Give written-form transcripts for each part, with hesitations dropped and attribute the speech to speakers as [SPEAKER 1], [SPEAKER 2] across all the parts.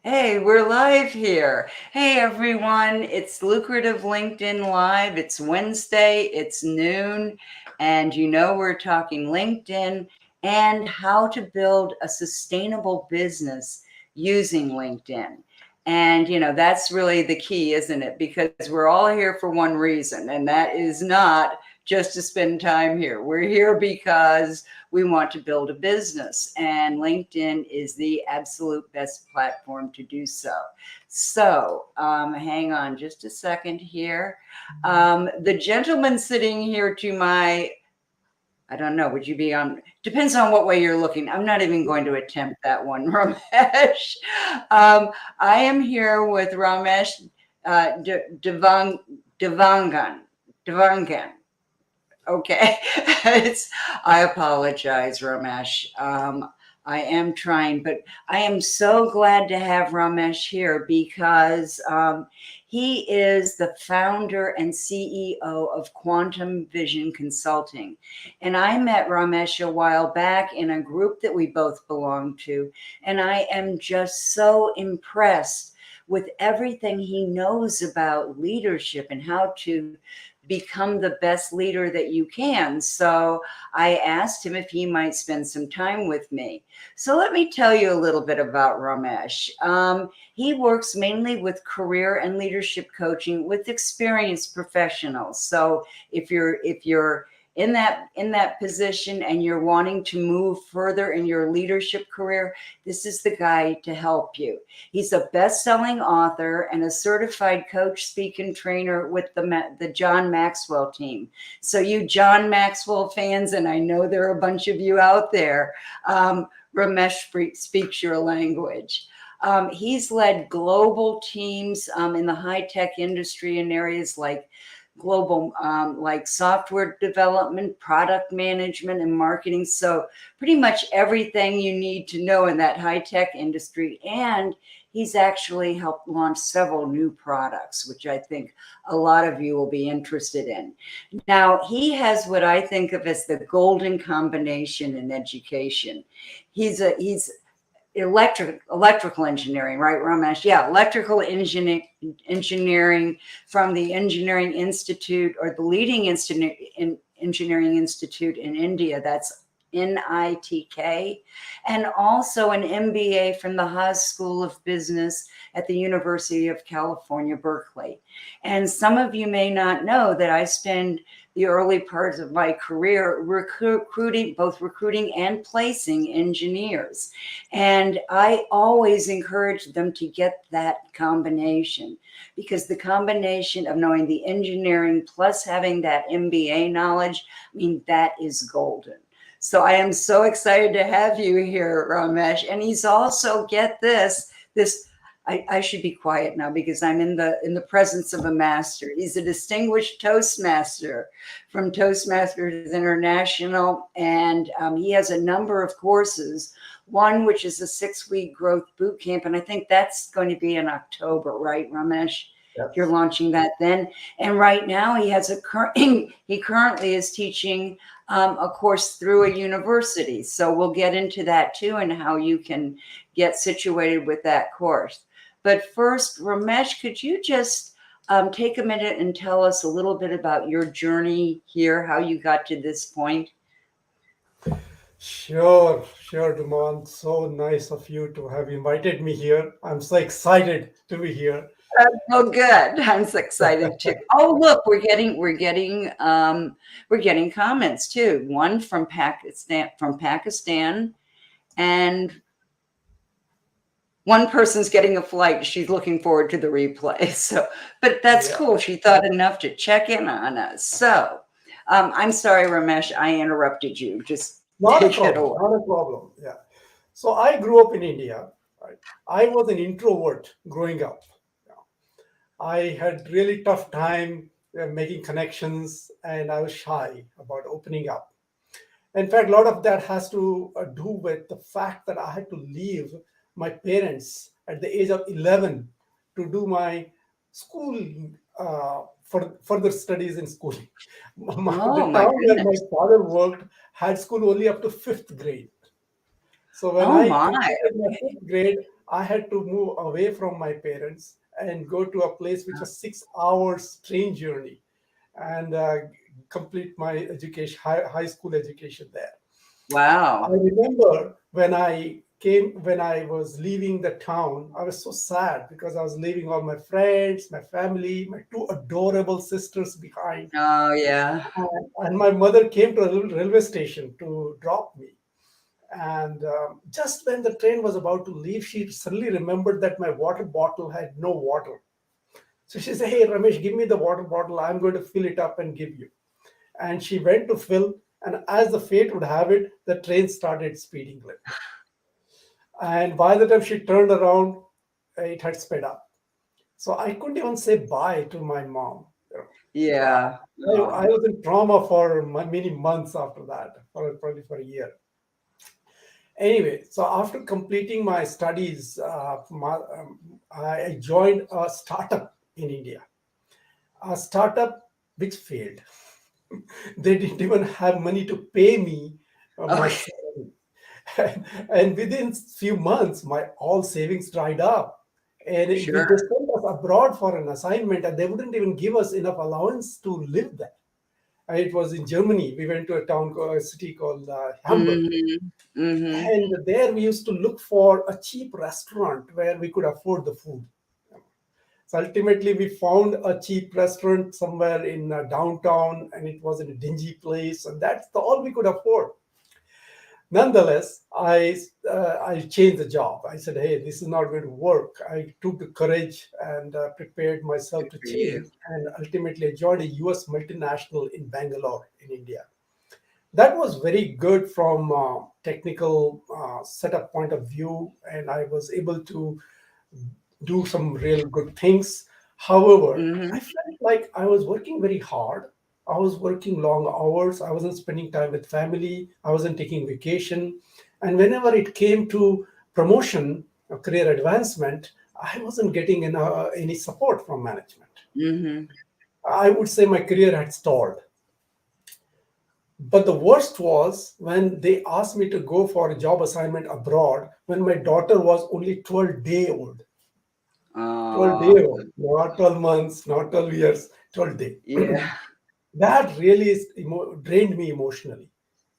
[SPEAKER 1] Hey, we're live here. Hey, everyone. It's Lucrative LinkedIn Live. It's Wednesday, it's noon, and we're talking LinkedIn and how to build a sustainable business using LinkedIn. And, that's really the key, isn't it? Because we're all here for one reason, and that is not just to spend time here. We're here because we want to build a business, and LinkedIn is the absolute best platform to do so. So hang on just a second here. The gentleman sitting here to my, I don't know, would you be on? Depends on what way you're looking. I'm not even going to attempt that one, Ramesh. I am here with Ramesh Devangan. Devangan. Okay. I apologize, Ramesh. I am trying, but I am so glad to have Ramesh here because he is the founder and CEO of Quantum Vision Consulting. And I met Ramesh a while back in a group that we both belong to. And I am just so impressed with everything he knows about leadership and how to become the best leader that you can. So I asked him if he might spend some time with me. So let me tell you a little bit about Ramesh. He works mainly with career and leadership coaching with experienced professionals. So if you're in that position and you're wanting to move further in your leadership career, this is the guy to help you. He's a best-selling author and a certified coach, speak, and trainer with the John Maxwell team. So you John Maxwell fans, and I know there are a bunch of you out there, Ramesh speaks your language. He's led global teams in the high-tech industry in areas like global like software development, product management, and marketing. So pretty much everything you need to know in that high-tech industry. And he's actually helped launch several new products, which I think a lot of you will be interested in. Now, he has what I think of as the golden combination in education. He's electrical engineering, right, Ramesh? Yeah, engineering from the Engineering Institute, or the leading engineering institute in India. That's NITK, and also an MBA from the Haas School of Business at the University of California, Berkeley. And some of you may not know that I spend the early parts of my career both recruiting and placing engineers. And I always encourage them to get that combination, because the combination of knowing the engineering plus having that MBA knowledge, I mean, that is golden. So I am so excited to have you here, Ramesh. And he's also, get this, I should be quiet now because I'm in the presence of a master. He's a distinguished Toastmaster from Toastmasters International, and he has a number of courses. One which is a 6-week growth boot camp, and I think that's going to be in October, right, Ramesh?
[SPEAKER 2] Yes.
[SPEAKER 1] You're launching that then. And right now he has he currently is teaching a course through a university. So we'll get into that too, and how you can get situated with that course. But first, Ramesh, could you just take a minute and tell us a little bit about your journey here, how you got to this point?
[SPEAKER 2] Sure, Duman. So nice of you to have invited me here. I'm so excited to be here.
[SPEAKER 1] Oh, good. I'm so excited too. Oh, look, we're getting comments too. One from Pakistan, and one person's getting a flight. She's looking forward to the replay. So, but that's
[SPEAKER 2] Yeah,
[SPEAKER 1] cool. She thought enough to check in on us. So, I'm sorry, Ramesh, I interrupted you. Just
[SPEAKER 2] not a
[SPEAKER 1] take it
[SPEAKER 2] problem.
[SPEAKER 1] away.
[SPEAKER 2] Not a problem. Yeah. So I grew up in India. Right? I was an introvert growing up. Yeah. I had really tough time making connections, and I was shy about opening up. In fact, a lot of that has to do with the fact that I had to leave my parents at the age of 11 to do my school for further studies in school.
[SPEAKER 1] Oh
[SPEAKER 2] The
[SPEAKER 1] my
[SPEAKER 2] town where my
[SPEAKER 1] goodness.
[SPEAKER 2] father worked had school only up to fifth grade. So when
[SPEAKER 1] Oh
[SPEAKER 2] I
[SPEAKER 1] my.
[SPEAKER 2] completed my fifth grade, I had to move away from my parents and go to a place which was 6 hours train journey and complete my education, high school education there. I
[SPEAKER 1] Wow.
[SPEAKER 2] remember when I was leaving the town, I was so sad because I was leaving all my friends, my family, my two adorable sisters behind.
[SPEAKER 1] Oh, yeah.
[SPEAKER 2] And my mother came to a little railway station to drop me. And just when the train was about to leave, she suddenly remembered that my water bottle had no water. So she said, "Hey, Ramesh, give me the water bottle. I'm going to fill it up and give you." And she went to fill. And as the fate would have it, the train started speeding a little bit. And by the time she turned around, it had sped up. So I couldn't even say bye to my mom. So
[SPEAKER 1] Yeah.
[SPEAKER 2] I
[SPEAKER 1] Oh,
[SPEAKER 2] was in trauma for many months after that, for probably for a year. Anyway, so after completing my studies, I joined a startup in India, a startup which failed. They didn't even have money to pay me my
[SPEAKER 1] okay.
[SPEAKER 2] salary. And within few months, my all savings dried up. And they
[SPEAKER 1] Sure.
[SPEAKER 2] sent us abroad for an assignment, and they wouldn't even give us enough allowance to live there. It was in Germany. We went to a city called Hamburg.
[SPEAKER 1] Mm-hmm. Mm-hmm.
[SPEAKER 2] And there we used to look for a cheap restaurant where we could afford the food. So ultimately, we found a cheap restaurant somewhere in downtown, and it was in a dingy place, and that's all we could afford. Nonetheless, I changed the job. I said, "Hey, this is not going to work." I took the courage and prepared myself
[SPEAKER 1] Good
[SPEAKER 2] to
[SPEAKER 1] for you.
[SPEAKER 2] change, and ultimately, I joined a U.S. multinational in Bangalore, in India. That was very good from technical setup point of view, and I was able to do some real good things. However,
[SPEAKER 1] Mm-hmm.
[SPEAKER 2] I felt like I was working very hard. I was working long hours. I wasn't spending time with family. I wasn't taking vacation. And whenever it came to promotion or career advancement, I wasn't getting any support from management.
[SPEAKER 1] Mm-hmm.
[SPEAKER 2] I would say my career had stalled. But the worst was when they asked me to go for a job assignment abroad when my daughter was only 12 day old. 12
[SPEAKER 1] Oh,
[SPEAKER 2] day old, not 12 months, not 12 years, 12 day.
[SPEAKER 1] yeah.
[SPEAKER 2] That really drained me emotionally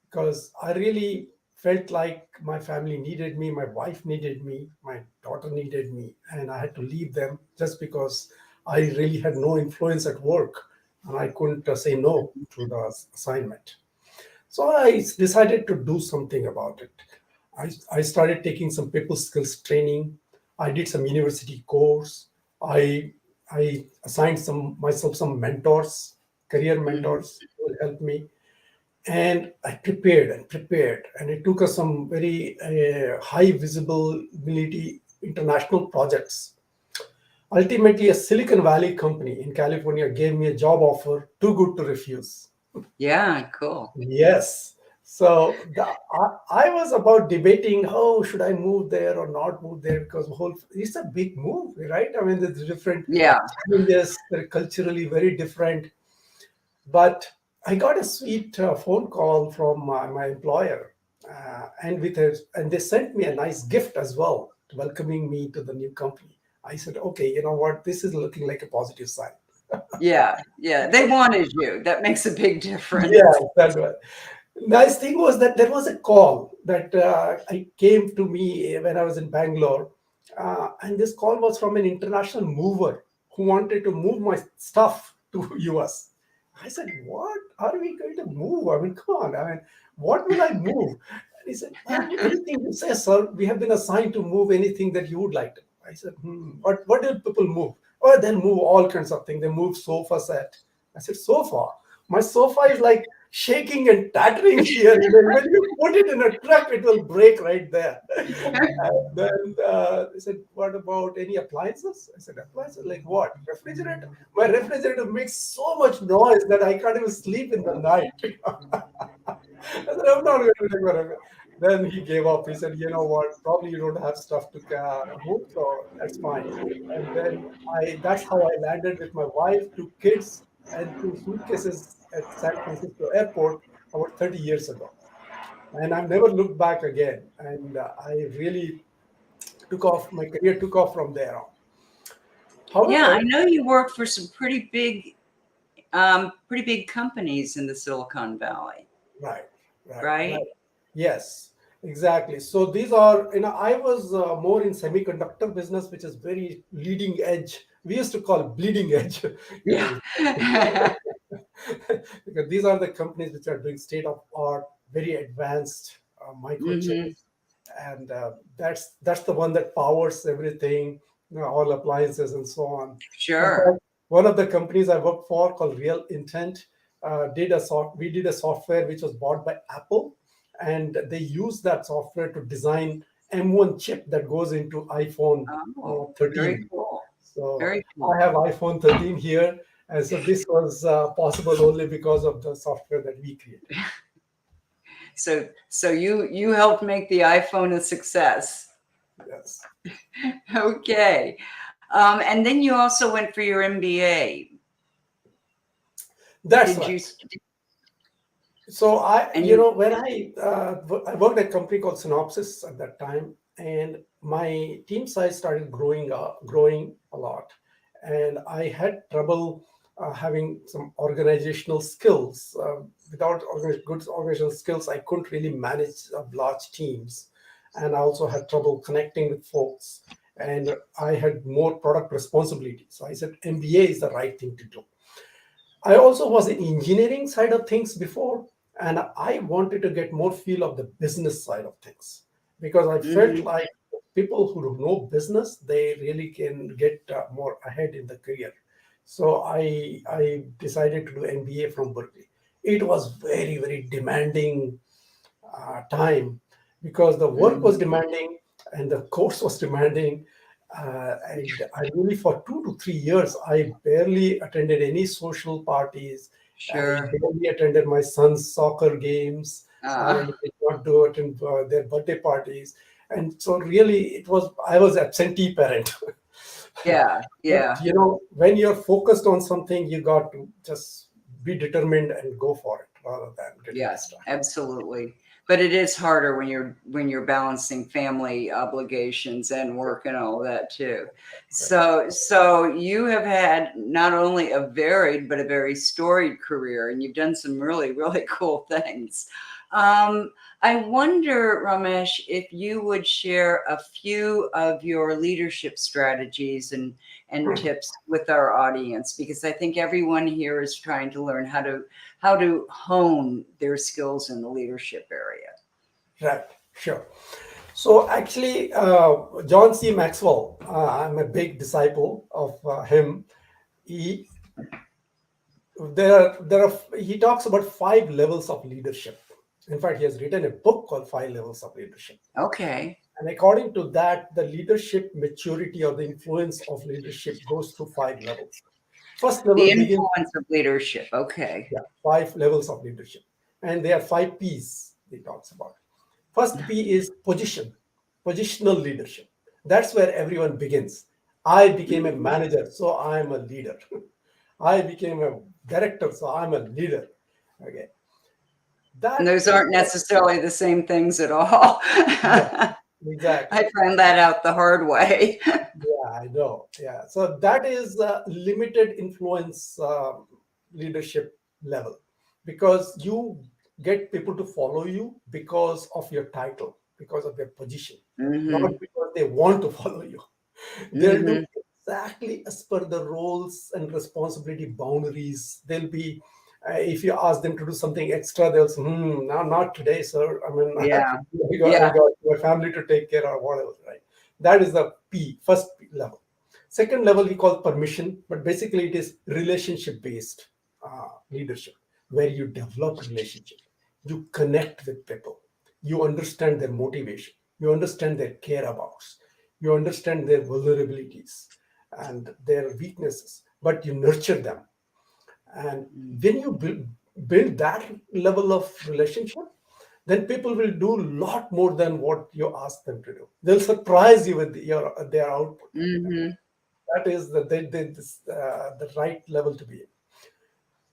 [SPEAKER 2] because I really felt like my family needed me, my wife needed me, my daughter needed me, and I had to leave them just because I really had no influence at work and I couldn't say no to the assignment. So I decided to do something about it. I started taking some people skills training. I did some university course. I I assigned myself some mentors, career
[SPEAKER 1] Mm-hmm.
[SPEAKER 2] mentors who will help me. And I prepared and prepared. And it took us some very high visibility international projects. Ultimately, a Silicon Valley company in California gave me a job offer too good to refuse.
[SPEAKER 1] Yeah, cool.
[SPEAKER 2] Yes. So I was about debating, oh, should I move there or not move there? Because it's a big move, right? I mean, there's different
[SPEAKER 1] Yeah.
[SPEAKER 2] challenges. They're culturally very different. But I got a sweet phone call from my employer, and they sent me a nice gift as well, welcoming me to the new company. I said, okay, you know what? This is looking like a positive sign.
[SPEAKER 1] Yeah. Yeah. They wanted you. That makes a big difference.
[SPEAKER 2] Yeah, that's right. Nice thing was that there was a call that I came to me when I was in Bangalore, and this call was from an international mover who wanted to move my stuff to US. I said, "What are we going to move? I mean, come on! I mean, what will I move?" And he said, "Well, anything you say, sir. We have been assigned to move anything that you would like to." I said, What do people move?" "Oh, they'll move all kinds of things. They move sofa set." I said, "Sofa? My sofa is like shaking and tattering here. When you put it in a truck, it will break right there." And then they said, "What about any appliances?" I said, "Appliances like what? Refrigerator? My refrigerator makes so much noise that I can't even sleep in the night." I said, "I'm not going to take whatever." Then he gave up. He said, "You know what? Probably you don't have stuff to move, so that's fine." And then that's how I landed with my wife, two kids, and two suitcases at San Francisco airport about 30 years ago. And I've never looked back again. And I really My career took off from there on.
[SPEAKER 1] Yeah, I
[SPEAKER 2] However,
[SPEAKER 1] know you work for some pretty big companies in the Silicon Valley,
[SPEAKER 2] right, right.
[SPEAKER 1] right?
[SPEAKER 2] Yes, exactly. So these are, I was more in semiconductor business, which is very leading edge. We used to call bleeding edge,
[SPEAKER 1] Yeah.
[SPEAKER 2] because these are the companies which are doing state of art, very advanced
[SPEAKER 1] Hmm.
[SPEAKER 2] microchips, and that's the one that powers everything, all appliances and so on. In
[SPEAKER 1] Sure.
[SPEAKER 2] fact, one of the companies I worked for called Real Intent we did a software which was bought by Apple, and they used that software to design M1 chip that goes into iPhone
[SPEAKER 1] Oh, very
[SPEAKER 2] 13.
[SPEAKER 1] cool.
[SPEAKER 2] So
[SPEAKER 1] Very
[SPEAKER 2] I
[SPEAKER 1] cool.
[SPEAKER 2] have iPhone 13 here, and so this was possible only because of the software that we created.
[SPEAKER 1] So you helped make the iPhone a success.
[SPEAKER 2] Yes,
[SPEAKER 1] Okay. And then you also went for your MBA.
[SPEAKER 2] that's
[SPEAKER 1] Did you?
[SPEAKER 2] right. So
[SPEAKER 1] And you?
[SPEAKER 2] when I worked at a company called Synopsys at that time, and my team size started growing a lot, and I had trouble having some organizational skills. Without good organizational skills, I couldn't really manage large teams, and I also had trouble connecting with folks. And I had more product responsibility. So I said MBA is the right thing to do. I also was in engineering side of things before, and I wanted to get more feel of the business side of things because I felt
[SPEAKER 1] Hmm.
[SPEAKER 2] like people who know business they really can get more ahead in the career. So I decided to do MBA from Berkeley. It was very demanding time because the work was
[SPEAKER 1] Hmm.
[SPEAKER 2] demanding and the course was demanding. And I really, for 2 to 3 years, I barely attended any social parties. I
[SPEAKER 1] Sure.
[SPEAKER 2] barely attended my son's soccer games. I
[SPEAKER 1] Uh,
[SPEAKER 2] did not do attend their birthday parties. And so, really, I was absentee parent.
[SPEAKER 1] yeah.
[SPEAKER 2] But
[SPEAKER 1] Yeah.
[SPEAKER 2] when you're focused on something, you got to just be determined and go for it rather than getting
[SPEAKER 1] Yeah.
[SPEAKER 2] distracted.
[SPEAKER 1] Absolutely. But it is harder when you're balancing family obligations and work and all that too. So you have had not only a varied but a very storied career, and you've done some really cool things. Um, I wonder, Ramesh, if you would share a few of your leadership strategies and tips with our audience, because I think everyone here is trying to learn how to hone their skills in the leadership area.
[SPEAKER 2] Right, sure. So actually, John C. Maxwell, I'm a big disciple of him. He he talks about 5 levels of leadership. In fact, he has written a book called 5 Levels of Leadership.
[SPEAKER 1] Okay.
[SPEAKER 2] And according to that, the leadership maturity or the influence of leadership goes through 5 levels. First
[SPEAKER 1] The
[SPEAKER 2] level begins,
[SPEAKER 1] influence of leadership. Okay.
[SPEAKER 2] yeah, 5 levels of leadership, and there are 5 P's he talks about. First P is position, positional leadership. That's where everyone begins. I became a
[SPEAKER 1] Mhm.
[SPEAKER 2] manager, so I'm a leader. I became a director, so I'm a leader. Okay,
[SPEAKER 1] And
[SPEAKER 2] that
[SPEAKER 1] those aren't necessarily the same things at all.
[SPEAKER 2] yeah,
[SPEAKER 1] I
[SPEAKER 2] exactly.
[SPEAKER 1] found that out the hard way.
[SPEAKER 2] Yeah, I know. Yeah, so that is limited influence leadership level because you get people to follow you because of your title, because of your position, not
[SPEAKER 1] Hmm.
[SPEAKER 2] because they want to follow you. They'll do
[SPEAKER 1] Hmm.
[SPEAKER 2] exactly as per the roles and responsibility boundaries. They'll be, if you ask them to do something extra, they'll say, no, not today, sir. I mean,
[SPEAKER 1] Yeah.
[SPEAKER 2] I
[SPEAKER 1] Yeah.
[SPEAKER 2] got my family to take care or whatever, right? That is the first level. Second level, we call permission, but basically it is relationship based leadership, where you develop relationship, you connect with people, you understand their motivation, you understand their care abouts, you understand their vulnerabilities and their weaknesses, but you nurture them. And when you build that level of relationship, then people will do a lot more than what you ask them to do. They'll surprise you with their output.
[SPEAKER 1] Hmm.
[SPEAKER 2] That is the right level to be in.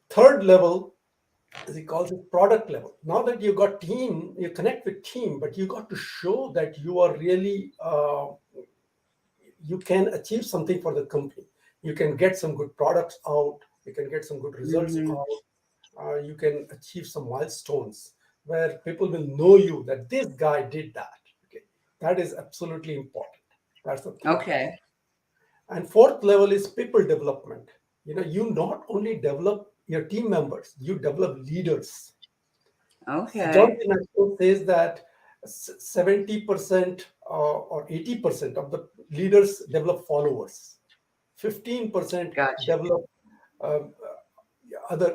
[SPEAKER 2] Third level, as he calls it, product level. Now that you connect with team, but you got to show that you are really you can achieve something for the company. You can get some good products out, you can get some good results
[SPEAKER 1] Hmm.
[SPEAKER 2] out, you can achieve some milestones where people will know you that this guy did that. Okay, that is absolutely important. That's the third level.
[SPEAKER 1] Okay.
[SPEAKER 2] And fourth level is people development. You not only develop your team members, you develop leaders. John
[SPEAKER 1] Okay.
[SPEAKER 2] C. Maxwell says that 70% or 80% of the leaders develop followers. 15%
[SPEAKER 1] Gotcha.
[SPEAKER 2] develop uh, other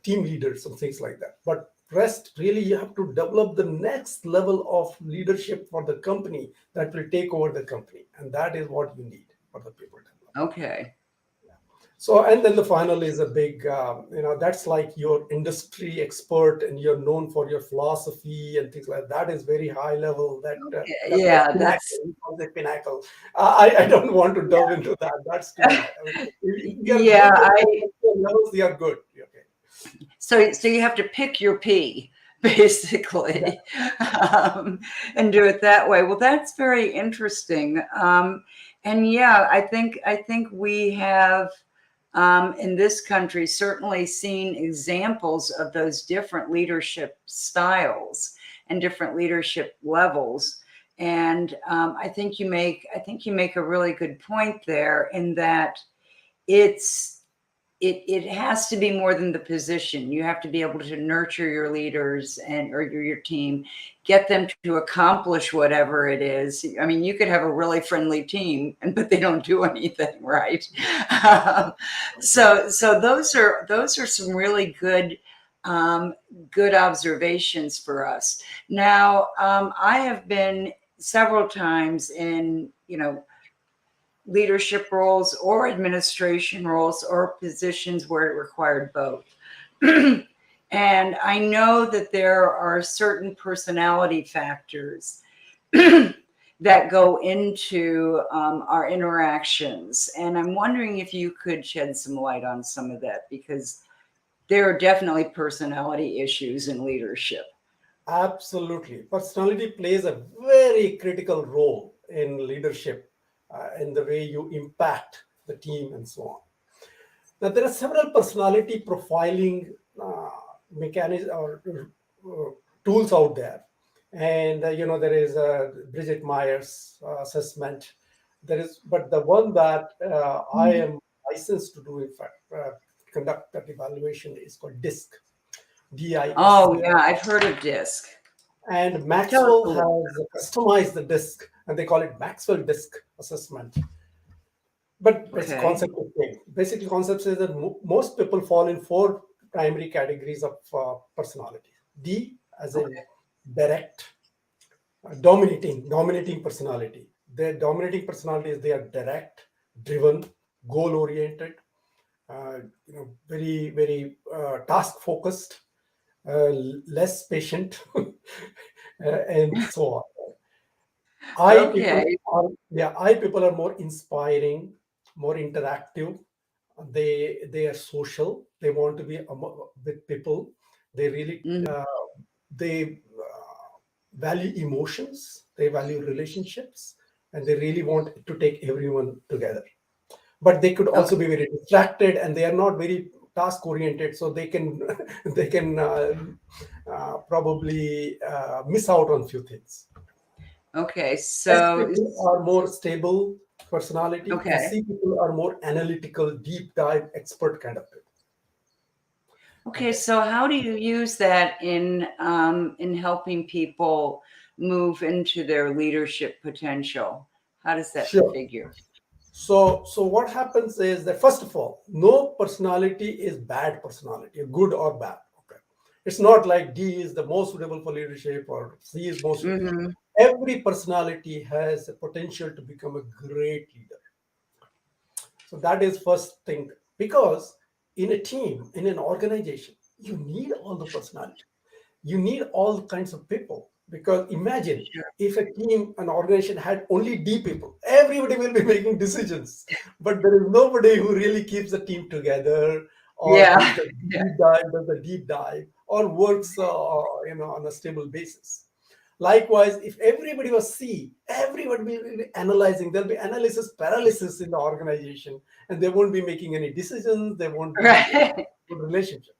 [SPEAKER 2] team leaders and things like that. But rest, really, you have to develop the next level of leadership for the company that will take over the company, and that is what you need for the people development.
[SPEAKER 1] Okay.
[SPEAKER 2] So, and then the final is a big, that's like your industry expert and you're known for your philosophy and things like that. Is very high level. That's like
[SPEAKER 1] Yeah,
[SPEAKER 2] pinnacle.
[SPEAKER 1] that's
[SPEAKER 2] We call it pinnacle. I don't want to delve into that. That's too high. I mean, if you are
[SPEAKER 1] yeah,
[SPEAKER 2] good at
[SPEAKER 1] I
[SPEAKER 2] the levels, you are good. Okay.
[SPEAKER 1] so you have to pick your P
[SPEAKER 2] Yeah.
[SPEAKER 1] basically, um, and do it that way. Well, that's very interesting. And yeah, I think we have in this country certainly seen examples of those different leadership styles and different leadership levels. And I think you make a really good point there in that it's it has to be more than the position. You have to be able to nurture your leaders and or your team, get them to accomplish whatever it is. I mean, you could have a really friendly team, but they don't do anything, right?
[SPEAKER 2] Absolutely.
[SPEAKER 1] So those are some really good observations for us. Now, I have been several times in leadership roles or administration roles or positions where it required both. And I know that there are certain personality factors that go into our interactions. And I'm wondering if you could shed some light on some of that, because there are definitely personality issues in leadership.
[SPEAKER 2] Absolutely. Personality plays a very critical role in leadership, in the way you impact the team and so on. Now, there are several personality profiling mechanisms or tools out there. And, there is a Bridget Myers assessment. But the one that I am licensed to do, in fact, conduct that evaluation is called DISC, DISC.
[SPEAKER 1] Oh, yeah, I've heard of DISC.
[SPEAKER 2] And
[SPEAKER 1] Tell us
[SPEAKER 2] Maxwell
[SPEAKER 1] a little.
[SPEAKER 2] has customized the DISC, and they call it Maxwell DISC assessment. But basic
[SPEAKER 1] Okay.
[SPEAKER 2] concept is same. Basic concept says that most people fall in four primary categories of personality. D as in
[SPEAKER 1] Okay.
[SPEAKER 2] direct, dominating personality. Their dominating personalities, they are direct, driven, goal oriented, very very task focused, less patient, and so on. I people
[SPEAKER 1] Okay.
[SPEAKER 2] I people are more inspiring, more interactive. They are social. They want to be with people. They really
[SPEAKER 1] Mhm.
[SPEAKER 2] they value emotions. They value relationships, and they really want to take everyone together. But they could also
[SPEAKER 1] Okay.
[SPEAKER 2] be very distracted, and they are not very task oriented. So they can they can probably miss out on few things.
[SPEAKER 1] Okay.
[SPEAKER 2] S
[SPEAKER 1] So,
[SPEAKER 2] people are more stable personality, and
[SPEAKER 1] okay.
[SPEAKER 2] C people are more analytical, deep dive, expert kind of people.
[SPEAKER 1] Okay.
[SPEAKER 2] Okay,
[SPEAKER 1] So, how do you use that in helping people move into their leadership potential? How does that
[SPEAKER 2] sure.
[SPEAKER 1] figure?
[SPEAKER 2] So what happens is that first of all, no personality is bad personality, good or bad. Okay, it's not like D is the most suitable for leadership or C is most.
[SPEAKER 1] Hmm.
[SPEAKER 2] Every personality has the potential to become a great leader. So that is first thing, because in a team, in an organization, you need all the personality. You need all kinds of people, because imagine
[SPEAKER 1] Sure.
[SPEAKER 2] if a team, an organization had only D people, everybody will be making decisions, but there is nobody who really keeps the team together or gives
[SPEAKER 1] Yeah.
[SPEAKER 2] the
[SPEAKER 1] Yeah.
[SPEAKER 2] deep dive, does the deep dive, or works on a stable basis. Likewise, if everybody was C, everybody will be analyzing. There'll be analysis paralysis in the organization, and they won't be making any decisions. They won't be
[SPEAKER 1] Right.
[SPEAKER 2] good relationship.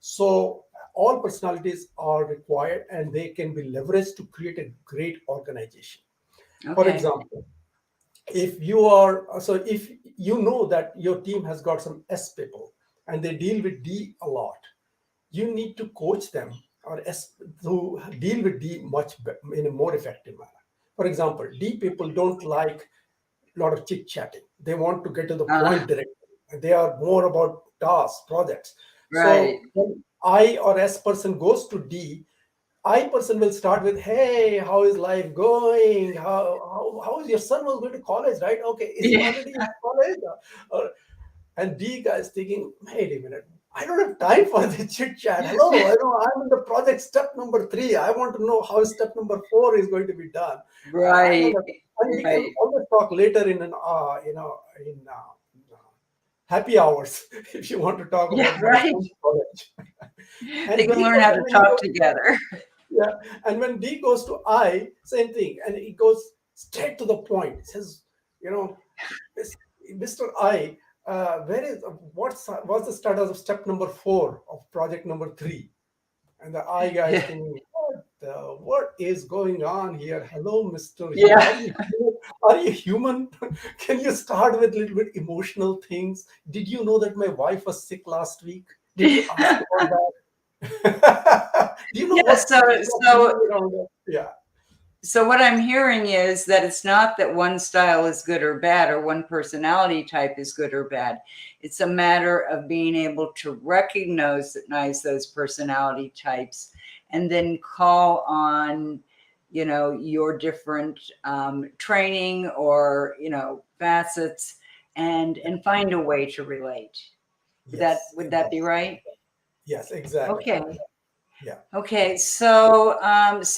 [SPEAKER 2] So all personalities are required, and they can be leveraged to create a great organization. For
[SPEAKER 1] Okay.
[SPEAKER 2] example, if you are so if you know that your team has got some S people and they deal with D a lot, you need to coach them or to deal with D in a more effective manner. For example, D people don't like a lot of chit chatting. They want to get to the
[SPEAKER 1] Uh,
[SPEAKER 2] point directly. They are more about tasks, projects.
[SPEAKER 1] right.
[SPEAKER 2] So when I or S person goes to D, I person will start with, "Hey, how is life going? How is your son was going to college, right? Okay, is he
[SPEAKER 1] Yeah.
[SPEAKER 2] already in college?" And D guy is thinking, "Wait a minute, I don't have time for the chit chat. Hello, I know I'm in the project step number 3. I want to know how step number 4 is going to be done. I don't
[SPEAKER 1] Right.
[SPEAKER 2] have." And we can
[SPEAKER 1] Right.
[SPEAKER 2] always talk later in an in happy hours if you want to talk
[SPEAKER 1] Yeah.
[SPEAKER 2] about my
[SPEAKER 1] Right.
[SPEAKER 2] son's college.
[SPEAKER 1] They
[SPEAKER 2] And
[SPEAKER 1] can
[SPEAKER 2] D
[SPEAKER 1] learn
[SPEAKER 2] goes,
[SPEAKER 1] how
[SPEAKER 2] and
[SPEAKER 1] to
[SPEAKER 2] when he
[SPEAKER 1] talk
[SPEAKER 2] goes,
[SPEAKER 1] together.
[SPEAKER 2] yeah, and when D goes to I, same thing, and he goes straight to the point. He says, you know, Mr. I, where is what's the status of step number 4 of project number 3? And the I guy is
[SPEAKER 1] Yeah.
[SPEAKER 2] thinking, what is going on here? Hello, Mr.
[SPEAKER 1] Yeah.
[SPEAKER 2] Are you human? Can you start with a little bit emotional things? Did you know that my wife was sick last week? Did you ask about that? Do you know
[SPEAKER 1] Yeah.
[SPEAKER 2] what
[SPEAKER 1] So,
[SPEAKER 2] people are
[SPEAKER 1] so
[SPEAKER 2] feeling around us? Yeah.
[SPEAKER 1] So what I'm hearing is that it's not that one style is good or bad or one personality type is good or bad. It's a matter of being able to recognize those personality types and then call on, your different training or, facets and find a way to relate. Would that
[SPEAKER 2] Yes,
[SPEAKER 1] would that be
[SPEAKER 2] exactly.
[SPEAKER 1] right?
[SPEAKER 2] Yes, exactly.
[SPEAKER 1] Okay.
[SPEAKER 2] Yeah.
[SPEAKER 1] Okay, so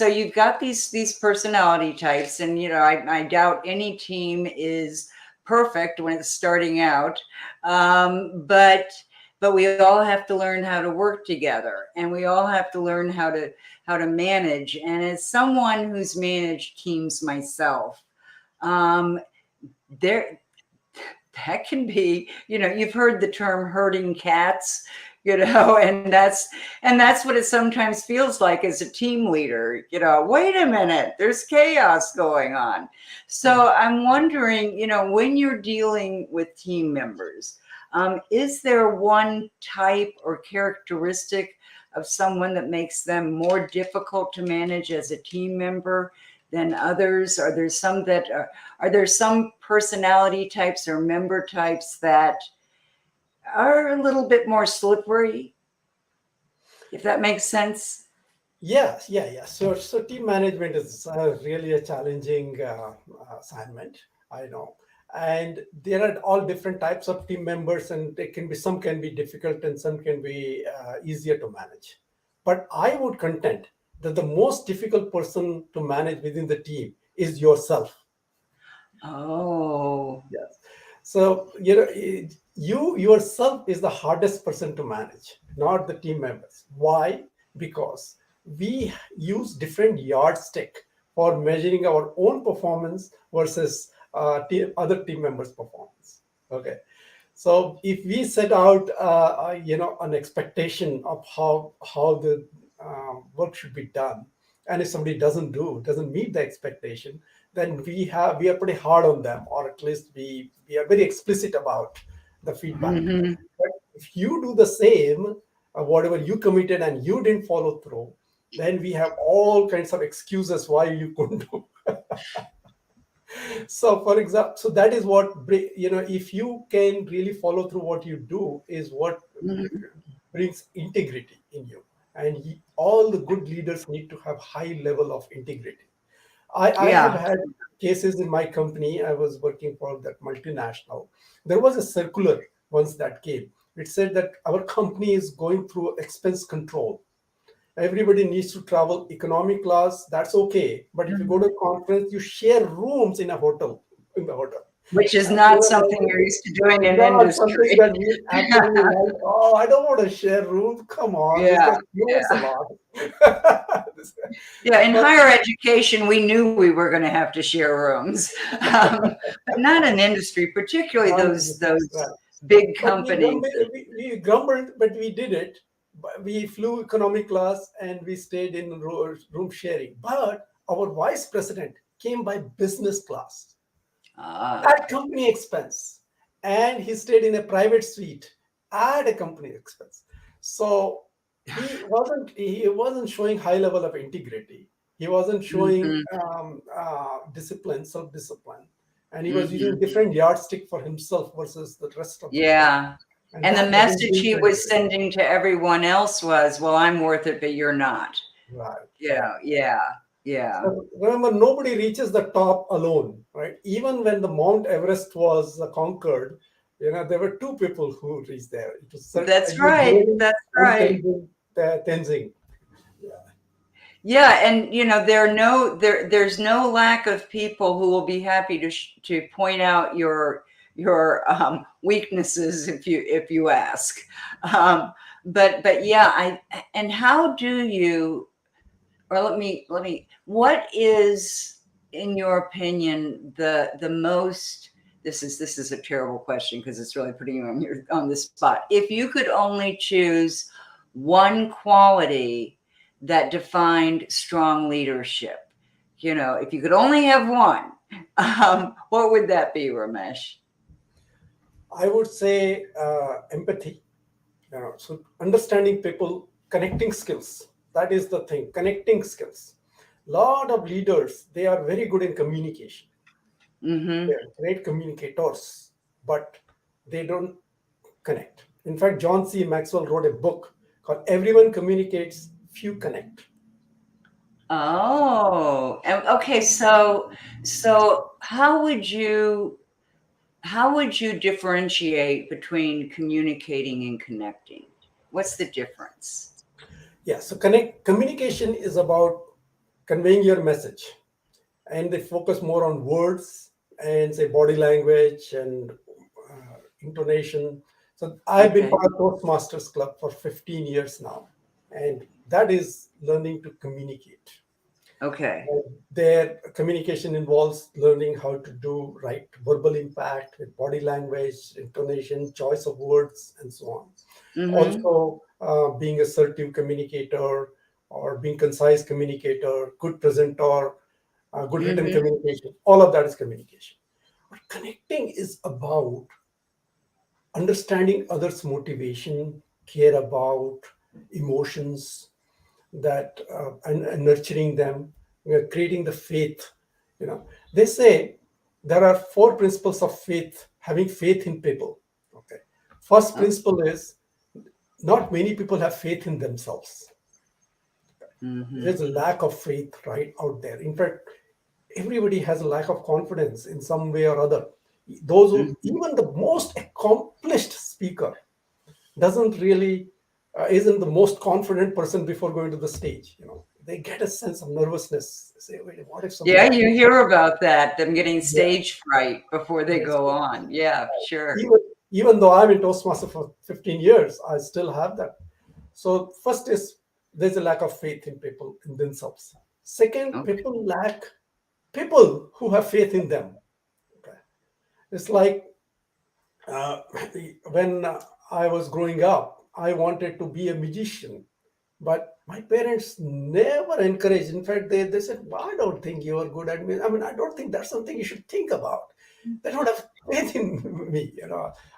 [SPEAKER 1] you've got these personality types, and I doubt any team is perfect when it's starting out, but we all have to learn how to work together, and we all have to learn how to manage. And as someone who's managed teams myself, um, there that can be, you've heard the term herding cats, and that's what it sometimes feels like as a team leader. Wait a minute, there's chaos going on. So
[SPEAKER 2] Mhm.
[SPEAKER 1] I'm wondering, when you're dealing with team members, is there one type or characteristic of someone that makes them more difficult to manage as a team member than others? Are there some personality types or member types that are a little bit more slippery, if that makes sense?
[SPEAKER 2] Yes, yeah, yeah. So team management is really a challenging assignment. I know, and there are all different types of team members, and they can be some can be difficult and some can be easier to manage. But I would contend that the most difficult person to manage within the team is yourself.
[SPEAKER 1] Oh,
[SPEAKER 2] Yes. So you yourself is the hardest person to manage, not the team members. Why? Because we use different yardstick for measuring our own performance versus other team members' performance. Okay. So if we set out, an expectation of how the work should be done, and if somebody doesn't meet the expectation, then we are pretty hard on them, or at least we are very explicit about the feedback.
[SPEAKER 1] hmm.
[SPEAKER 2] But if you do the same, whatever you committed and you didn't follow through, then we have all kinds of excuses why you couldn't do. So for example, so that is what if you can really follow through what you do is what
[SPEAKER 1] Hmm.
[SPEAKER 2] brings integrity in you, and all the good leaders need to have high level of integrity. I have
[SPEAKER 1] Yeah.
[SPEAKER 2] had cases in my company. I was working for that multinational. There was a circular once that came. It said that our company is going through expense control. Everybody needs to travel economic class. That's okay. But if you go to
[SPEAKER 1] Mhm.
[SPEAKER 2] a conference, you share rooms in a hotel, in the hotel.
[SPEAKER 1] Which is
[SPEAKER 2] And we
[SPEAKER 1] not
[SPEAKER 2] were
[SPEAKER 1] something
[SPEAKER 2] like,
[SPEAKER 1] you're used to doing in
[SPEAKER 2] not something
[SPEAKER 1] industry.
[SPEAKER 2] that we absolutely like. Oh, I don't want to share rooms. Come on, this
[SPEAKER 1] Yeah.
[SPEAKER 2] guy knows a
[SPEAKER 1] Yeah.
[SPEAKER 2] lot.
[SPEAKER 1] Yeah, in
[SPEAKER 2] But
[SPEAKER 1] higher education, we knew we were going to have to share rooms, but not in industry, particularly
[SPEAKER 2] not
[SPEAKER 1] those
[SPEAKER 2] right.
[SPEAKER 1] big
[SPEAKER 2] But
[SPEAKER 1] companies.
[SPEAKER 2] we grumbled, but we did it. But we flew economy class and we stayed in room sharing. But our vice president came by business class
[SPEAKER 1] Ah,
[SPEAKER 2] at company expense, and he stayed in a private suite at a company expense. So he wasn't showing high level of integrity. He wasn't showing
[SPEAKER 1] hmm
[SPEAKER 2] discipline, self discipline, and he was using
[SPEAKER 1] hmm
[SPEAKER 2] different yardstick for himself versus the rest of the group,
[SPEAKER 1] yeah.
[SPEAKER 2] and
[SPEAKER 1] And the
[SPEAKER 2] that doesn't
[SPEAKER 1] message
[SPEAKER 2] build
[SPEAKER 1] he was
[SPEAKER 2] credibility.
[SPEAKER 1] sending to everyone else was, well, I'm worth it, but you're not.
[SPEAKER 2] Right, right.
[SPEAKER 1] Yeah, yeah, yeah.
[SPEAKER 2] So remember, nobody reaches the top alone, right? Even when the Mount Everest was conquered, there were two people who reached there. It was
[SPEAKER 1] That's right.
[SPEAKER 2] Gordon
[SPEAKER 1] That's
[SPEAKER 2] and
[SPEAKER 1] right.
[SPEAKER 2] Tenzing. Yeah.
[SPEAKER 1] Yeah, and there's no lack of people who will be happy to point out your weaknesses if you ask. Um, but yeah, I and how do you or let me what is in your opinion the most this is a terrible question because it's really putting you on the spot. If you could only choose one quality that defined strong leadership, if you could only have one, what would that be, Ramesh?
[SPEAKER 2] I would say empathy. So understanding people, connecting skills. That is the thing. Connecting skills. Lot of leaders, they are very good in communication.
[SPEAKER 1] Mm-hmm.
[SPEAKER 2] They're great communicators, but they don't connect. In fact, John C. Maxwell wrote a book called Everyone Communicates, Few Connect.
[SPEAKER 1] Oh, okay. So how would you differentiate between communicating and connecting? What's the difference?
[SPEAKER 2] Yeah, so communication is about conveying your message, and they focus more on words and say body language and intonation. So I've been
[SPEAKER 1] Okay.
[SPEAKER 2] part of Toastmasters Club for 15 years now, and that is learning to communicate.
[SPEAKER 1] Okay.
[SPEAKER 2] Their communication involves learning how to do right verbal impact with body language, intonation, choice of words, and so on.
[SPEAKER 1] Mm-hmm.
[SPEAKER 2] Also, being assertive communicator or being concise communicator, good presenter, good written
[SPEAKER 1] Mm-hmm.
[SPEAKER 2] communication. All of that is communication. But connecting is about understanding others' motivation, care about emotions, that and nurturing them, creating the faith. They say there are four principles of faith, having faith in people. Okay, first
[SPEAKER 1] Oh.
[SPEAKER 2] principle is not many people have faith in themselves.
[SPEAKER 1] Mm-hmm.
[SPEAKER 2] There's a lack of faith right out there. In fact, everybody has a lack of confidence in some way or other. Those who,
[SPEAKER 1] Mm-hmm.
[SPEAKER 2] even the most accomplished speaker, doesn't really isn't the most confident person before going to the stage. They get a sense of nervousness. They say, wait, what if
[SPEAKER 1] Yeah,
[SPEAKER 2] somebody
[SPEAKER 1] you hear about that, them getting
[SPEAKER 2] yeah,
[SPEAKER 1] stage fright before they
[SPEAKER 2] yes,
[SPEAKER 1] go
[SPEAKER 2] yes.
[SPEAKER 1] on. Yeah, sure.
[SPEAKER 2] even even though I'm in Toastmaster for 15 years, I still have that. So first is there's a lack of faith in people in themselves. Second,
[SPEAKER 1] Okay.
[SPEAKER 2] people lack people who have faith in them. Okay. It's like uh, when I was growing up, I wanted to be a magician, but my parents never encouraged. In fact, they said, well, I don't think you are good at me. I mean, I don't think that's something you should think about. They don't have faith in me.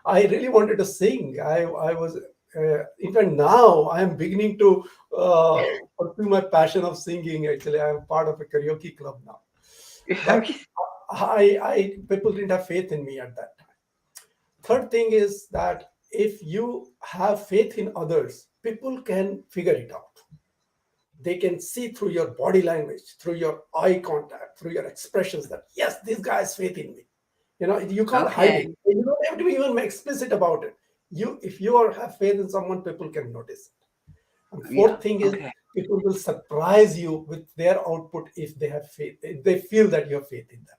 [SPEAKER 2] I really wanted to sing. I was, in fact, now I am beginning to pursue my passion of singing. Actually, I am part of a karaoke club now. But
[SPEAKER 1] Okay.
[SPEAKER 2] people didn't have faith in me at that time. Third thing is that if you have faith in others, people can figure it out. They can see through your body language, through your eye contact, through your expressions that yes, this guy has faith in me. You can't hide
[SPEAKER 1] Okay.
[SPEAKER 2] it. You don't have to be even explicit about it. If you have faith in someone, people can notice it. And
[SPEAKER 1] Yeah.
[SPEAKER 2] fourth thing is
[SPEAKER 1] Okay.
[SPEAKER 2] people will surprise you with their output if they have faith, if they feel that you have faith in them.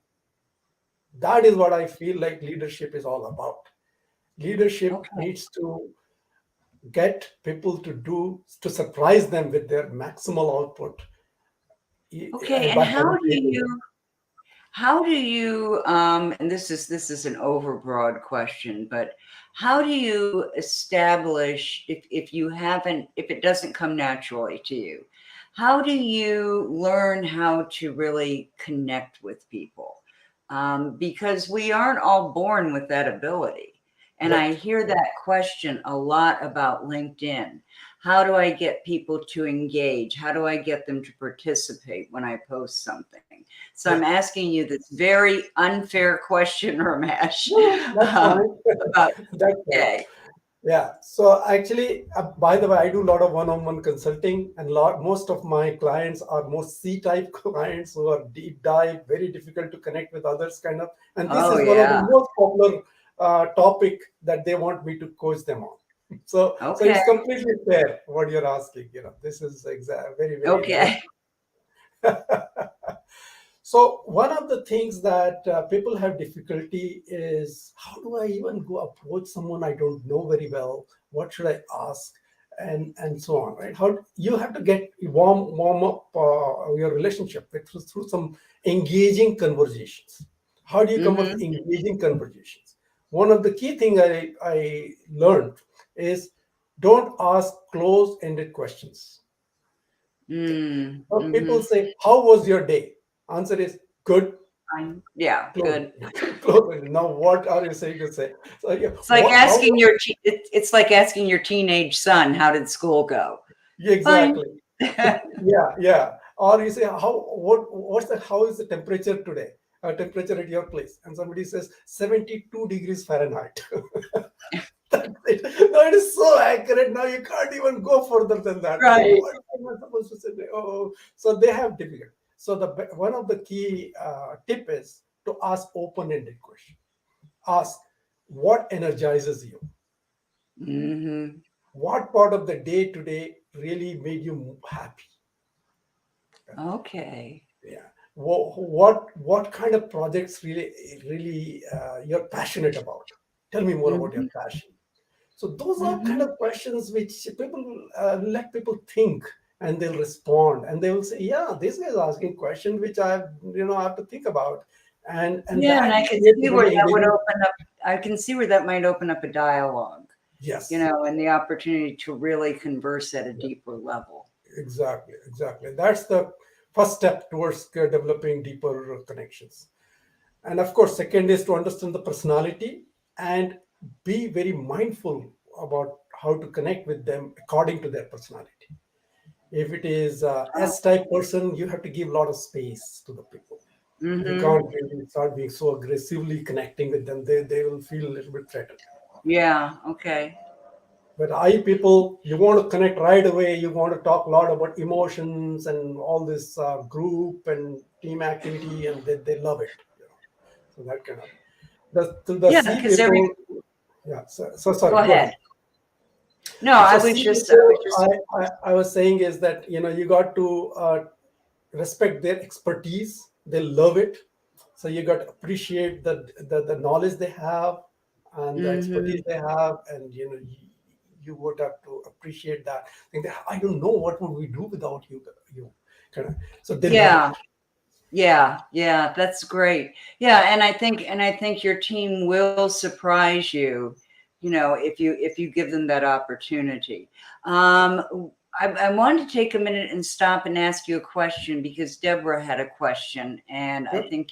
[SPEAKER 2] That is what I feel like leadership is all about. Leadership
[SPEAKER 1] Okay.
[SPEAKER 2] needs to get people to surprise them with their maximal output,
[SPEAKER 1] Okay, and
[SPEAKER 2] by having created them.
[SPEAKER 1] how do you and this is an overbroad question, but how do you establish if you haven't if it doesn't come naturally to you, how do you learn how to really connect with people? Because we aren't all born with that ability. And I
[SPEAKER 2] Correct.
[SPEAKER 1] hear that question a lot about LinkedIn. How do I get people to engage? How do I get them to participate when I post something? So I'm
[SPEAKER 2] Yeah.
[SPEAKER 1] asking you this very unfair question, Ramesh,
[SPEAKER 2] No, that's
[SPEAKER 1] um,
[SPEAKER 2] fine.
[SPEAKER 1] about
[SPEAKER 2] That's fine.
[SPEAKER 1] okay.
[SPEAKER 2] Yeah. So actually, by the way, I do a lot of one-on-one consulting, and most of my clients are more C-type clients who are deep dive, very difficult to connect with others, kind of. And this
[SPEAKER 1] Oh
[SPEAKER 2] is one of the
[SPEAKER 1] yeah.
[SPEAKER 2] most popular topic that they want me to coach them on. So
[SPEAKER 1] Okay.
[SPEAKER 2] it's completely fair what you're asking. This is very, very relevant.
[SPEAKER 1] Okay.
[SPEAKER 2] So one of the things that people have difficulty is, how do I even go approach someone I don't know very well? What should I ask? And so on, right? How you have to get warm up your relationship through some engaging conversations. How do you come up with
[SPEAKER 1] Mm-hmm.
[SPEAKER 2] engaging conversations? One of the key things I learned is, don't ask close-ended questions.
[SPEAKER 1] Mm,
[SPEAKER 2] Some
[SPEAKER 1] mm-hmm.
[SPEAKER 2] people say, "How was your day?" Answer is good.
[SPEAKER 1] Fine. Yeah,
[SPEAKER 2] Close.
[SPEAKER 1] good.
[SPEAKER 2] Close. Now, what are you saying to say? So, yeah,
[SPEAKER 1] It's like
[SPEAKER 2] how?
[SPEAKER 1] asking it's like asking your teenage son, how did school go?
[SPEAKER 2] Yeah,
[SPEAKER 1] Fine.
[SPEAKER 2] exactly. Yeah, yeah. Or you say, how is the temperature today? Temperature at your place, and somebody says 72 degrees Fahrenheit. That's it. No, it is so accurate. Now you can't even go further than that. So
[SPEAKER 1] Right.
[SPEAKER 2] what am I supposed to say? Oh, so they have difficult. So one of the key tip is to ask open-ended question. Ask, what energizes you?
[SPEAKER 1] Mm-hmm.
[SPEAKER 2] What part of the day today really made you happy?
[SPEAKER 1] Okay.
[SPEAKER 2] Yeah. What kind of projects really you're passionate about? Tell me more about your
[SPEAKER 1] Mm-hmm.
[SPEAKER 2] passion. So those are kind
[SPEAKER 1] Mm-hmm.
[SPEAKER 2] of questions which people let people think, and they'll respond, and they will say, "Yeah, this guy is asking question which I have to think about," and
[SPEAKER 1] Yeah, and
[SPEAKER 2] that
[SPEAKER 1] I could
[SPEAKER 2] creates
[SPEAKER 1] see
[SPEAKER 2] a
[SPEAKER 1] where
[SPEAKER 2] very
[SPEAKER 1] that would
[SPEAKER 2] engaging.
[SPEAKER 1] open up I can see where that might open up a dialogue,
[SPEAKER 2] Yes.
[SPEAKER 1] and the opportunity to really converse at a
[SPEAKER 2] Yeah,
[SPEAKER 1] deeper level.
[SPEAKER 2] exactly. That's the first step towards developing deeper connections. And of course, second is to understand the personality and be very mindful about how to connect with them according to their personality. If it is a S type person, you have to give a lot of space to the people. You
[SPEAKER 1] Mm-hmm.
[SPEAKER 2] can't really start being so aggressively connecting with them. They will feel a little bit threatened.
[SPEAKER 1] Yeah, okay.
[SPEAKER 2] But I people, you want to connect right away. You want to talk a lot about emotions and all this group and team activity, and they love it. So that kind of to the
[SPEAKER 1] Yeah,
[SPEAKER 2] C
[SPEAKER 1] because every
[SPEAKER 2] people. Yeah. So
[SPEAKER 1] go
[SPEAKER 2] sorry. Go
[SPEAKER 1] ahead.
[SPEAKER 2] ahead.
[SPEAKER 1] No,
[SPEAKER 2] So
[SPEAKER 1] I was
[SPEAKER 2] C
[SPEAKER 1] just I was
[SPEAKER 2] people,
[SPEAKER 1] just
[SPEAKER 2] I was saying is that you got to respect their expertise. They love it. So you got to appreciate the knowledge they have and the expertise
[SPEAKER 1] mm-hmm.
[SPEAKER 2] they have, and you would have to appreciate that. Think that, I don't know what would we do without you. You kind of. So they love it.
[SPEAKER 1] Yeah. Yeah, yeah, that's great. Yeah, and I think your team will surprise you, if you give them that opportunity. I wanted to take a minute and stop and ask you a question because Deborah had a question, and I
[SPEAKER 2] Sure.
[SPEAKER 1] think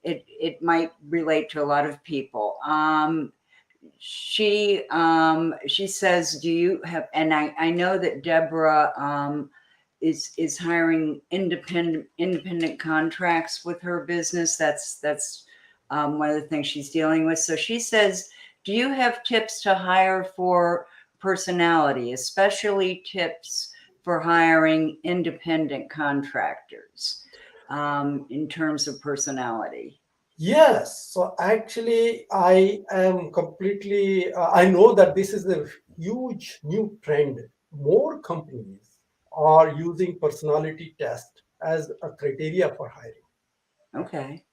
[SPEAKER 1] it might relate to a lot of people. She says, do you have? And I know that Deborah is hiring independent contracts with her business. That's one of the things she's dealing with. So she says, do you have tips to hire for personality, especially tips for hiring independent contractors in terms of personality?
[SPEAKER 2] Yes. So actually, I am completely. I know that this is a huge new trend. More companies are using personality test as a criteria for hiring.
[SPEAKER 1] Okay.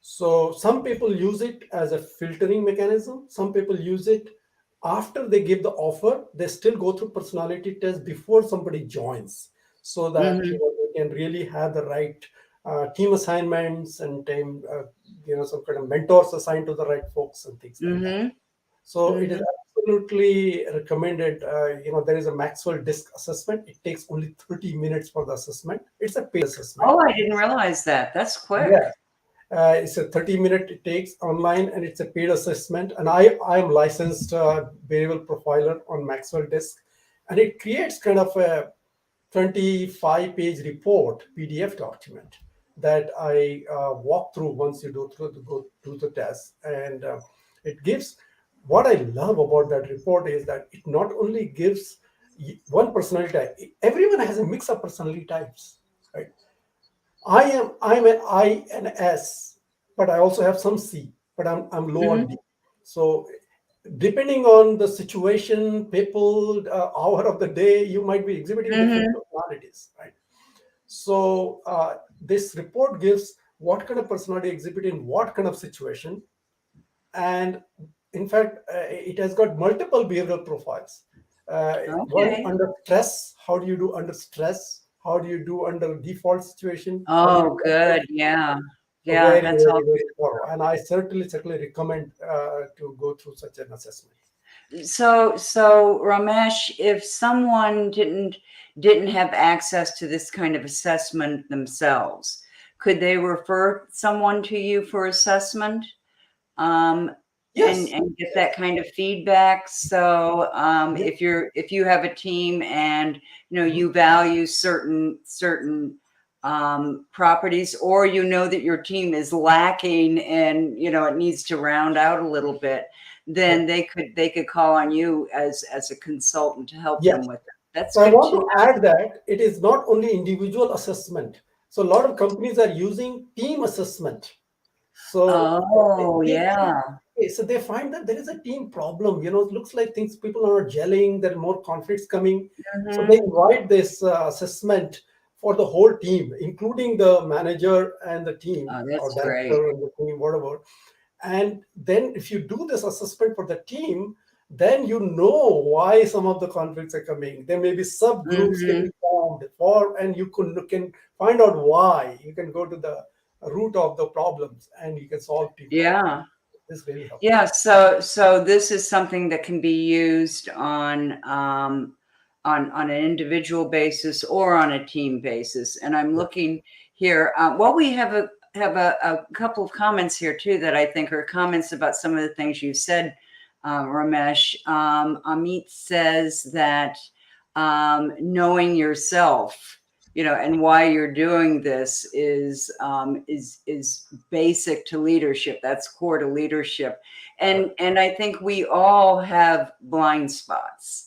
[SPEAKER 2] So some people use it as a filtering mechanism. Some people use it after they give the offer. They still go through personality test before somebody joins, so that
[SPEAKER 1] Mm-hmm.
[SPEAKER 2] can really have the right team assignments and time, some kind of mentors assigned to the right folks and things like that.
[SPEAKER 1] Mm-hmm.
[SPEAKER 2] So it is
[SPEAKER 1] Mm-hmm.
[SPEAKER 2] absolutely recommended. There is a Maxwell Disc assessment. It takes only 30 minutes for the assessment. It's a paid assessment.
[SPEAKER 1] Oh, I didn't realize that. That's quick.
[SPEAKER 2] Yeah. It's a 30-minute it takes online, and it's a paid assessment. And I am licensed behavioral profiler on Maxwell Disc, and it creates kind of a 25-page report PDF document that I walk through once you go through the test. And it gives, what I love about that report is that it not only gives one personality type. Everyone has a mix of personality types, right? I'm an I and S, but I also have some C, but I'm low on
[SPEAKER 1] Mm-hmm.
[SPEAKER 2] D. So depending on the situation, people, hour of the day, you might be exhibiting different
[SPEAKER 1] Mm-hmm.
[SPEAKER 2] personalities, right? So this report gives what kind of personality exhibit in what kind of situation, and in fact, it has got multiple behavioral profiles. One
[SPEAKER 1] Okay.
[SPEAKER 2] under stress, how do you do under stress? How do you do under default situation? How do you
[SPEAKER 1] Oh,
[SPEAKER 2] do under
[SPEAKER 1] good. Yeah. Yeah,
[SPEAKER 2] very,
[SPEAKER 1] that's all
[SPEAKER 2] very, very
[SPEAKER 1] good.
[SPEAKER 2] thorough. And I certainly recommend to go through such an assessment.
[SPEAKER 1] So Ramesh, if someone didn't have access to this kind of assessment themselves, could they refer someone to you for assessment? um,
[SPEAKER 2] Yes,
[SPEAKER 1] and get
[SPEAKER 2] yes,
[SPEAKER 1] that kind of feedback. So
[SPEAKER 2] yes.
[SPEAKER 1] if you have a team and
[SPEAKER 2] Mhm.
[SPEAKER 1] you value certain properties, or that your team is lacking and it needs to round out a little bit, then
[SPEAKER 2] Right.
[SPEAKER 1] they could call on you as a consultant to help
[SPEAKER 2] Yes.
[SPEAKER 1] them with it. That's
[SPEAKER 2] So I
[SPEAKER 1] good
[SPEAKER 2] want
[SPEAKER 1] to
[SPEAKER 2] to
[SPEAKER 1] know.
[SPEAKER 2] add that it is not only individual assessment. So a lot of companies are using team assessment. So
[SPEAKER 1] Oh
[SPEAKER 2] they
[SPEAKER 1] yeah.
[SPEAKER 2] so they find that there is a team problem. It looks like things people are not gelling. There are more conflicts coming. So they
[SPEAKER 1] Hmm.
[SPEAKER 2] invite this assessment for the whole team, including the manager and the team
[SPEAKER 1] Oh,
[SPEAKER 2] or
[SPEAKER 1] that's great.
[SPEAKER 2] director and the team, whatever. And then if you do this assessment for the team, then you know why some of the conflicts are coming. There may be subgroups can
[SPEAKER 1] Hmm.
[SPEAKER 2] be formed for, and you can find out why. You can go to the root of the problems and you can solve team problems.
[SPEAKER 1] Yeah.
[SPEAKER 2] This really helps.
[SPEAKER 1] Yeah, so this is something that can be used on an individual basis or on a team basis. And I'm
[SPEAKER 2] Yeah.
[SPEAKER 1] looking here. Well, we have a couple of comments here too that I think are comments about some of the things you said, Ramesh. Amit says that knowing yourself, and why you're doing this is basic to leadership. That's core to leadership.
[SPEAKER 2] Right.
[SPEAKER 1] And I think we all have blind spots,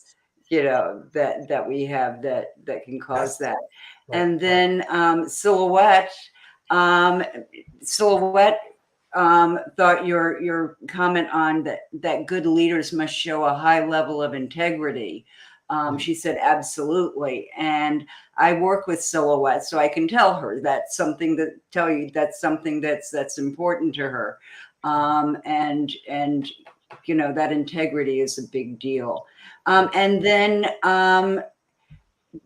[SPEAKER 1] that we have that can cause
[SPEAKER 2] Yes.
[SPEAKER 1] that.
[SPEAKER 2] Right.
[SPEAKER 1] And
[SPEAKER 2] Right.
[SPEAKER 1] then um, Silhouette thought your comment on that good leaders must show a high level of integrity.
[SPEAKER 2] Mhm.
[SPEAKER 1] She said absolutely, and I work with Silhouette, so I can tell her that's something that's important to her, and that integrity is a big deal. And then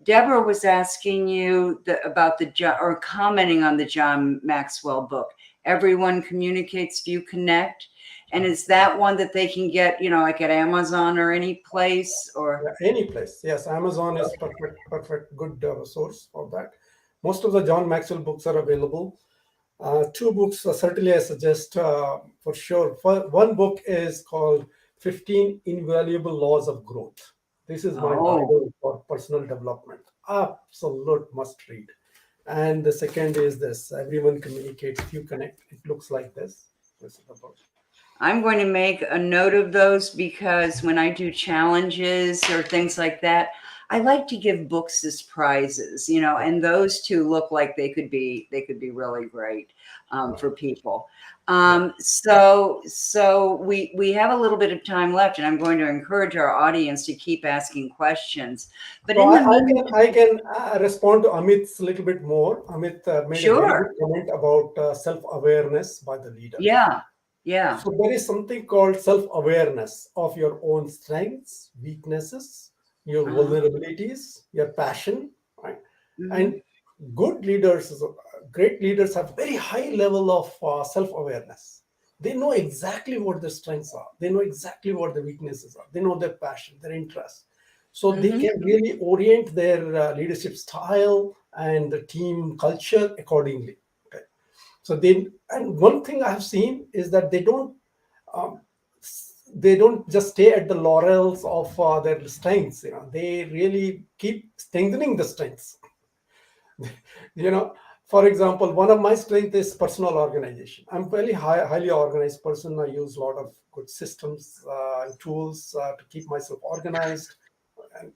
[SPEAKER 1] Deborah was asking you about or commenting on the John Maxwell book. Everyone communicates, do you connect? And is that one that they can get, like at Amazon or any place or?
[SPEAKER 2] Yeah, any place. Yes, Amazon is perfect, good source for that. Most of the John Maxwell books are available. Two books, certainly I suggest for sure. One book is called 15 Invaluable Laws of Growth. This is my
[SPEAKER 1] Oh,
[SPEAKER 2] Bible for personal development. Absolute must read. And the second is this: Everyone Communicates, Few Connect. It looks like this. This is the book.
[SPEAKER 1] I'm going to make a note of those because when I do challenges or things like that, I like to give books as prizes,
[SPEAKER 2] Right,
[SPEAKER 1] and those two look like they could be really great
[SPEAKER 2] right,
[SPEAKER 1] for people.
[SPEAKER 2] right.
[SPEAKER 1] So we have a little bit of time left, and I'm going to encourage our audience to keep asking questions. But
[SPEAKER 2] So
[SPEAKER 1] in
[SPEAKER 2] I,
[SPEAKER 1] the
[SPEAKER 2] I
[SPEAKER 1] meantime,
[SPEAKER 2] can I can respond to Amit's a little bit more. Amit made a very
[SPEAKER 1] sure,
[SPEAKER 2] good comment about self-awareness by the leader.
[SPEAKER 1] yeah, yeah,
[SPEAKER 2] So there is something called self-awareness of your own strengths, weaknesses, your
[SPEAKER 1] uh-huh.
[SPEAKER 2] vulnerabilities, your passion, right?
[SPEAKER 1] Hmm.
[SPEAKER 2] And good leaders, great leaders have very high level of self-awareness. They know exactly what their strengths are. They know exactly what their weaknesses are. They know their passion, their interests. So they
[SPEAKER 1] Hmm.
[SPEAKER 2] can really orient their leadership style and the team culture accordingly. Okay. So and one thing I have seen is that um, they don't just stay at the laurels of their strengths. They really keep strengthening the strengths. you know for example, one of my strengths is personal organization. I'm very highly organized person. I use a lot of good systems and tools to keep myself organized. And,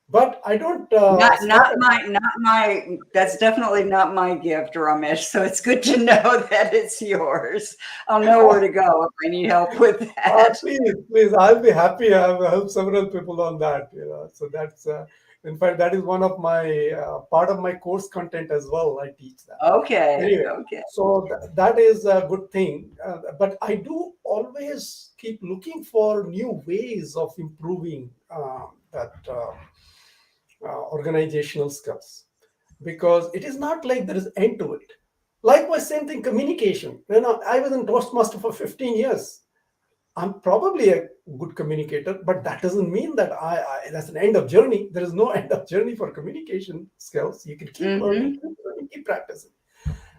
[SPEAKER 2] but I don't stop at
[SPEAKER 1] Not my. That's definitely not my gift, Ramesh. So it's good to know that it's yours. I'll know where to go if I need help with that.
[SPEAKER 2] please, I'll be happy. I've helped several people on that. So that's, in fact, that is one of my part of my course content as well. I teach that.
[SPEAKER 1] Okay,
[SPEAKER 2] Anyway,
[SPEAKER 1] okay.
[SPEAKER 2] so that is a good thing. But I do always keep looking for new ways of improving that organizational skills, because it is not like there is end to it. Likewise, same thing, communication. I was in Toastmaster for 15 years. I'm probably a good communicator, but that doesn't mean that that's an end of journey. There is no end of journey for communication skills. You can
[SPEAKER 1] Hmm.
[SPEAKER 2] keep learning, keep practicing.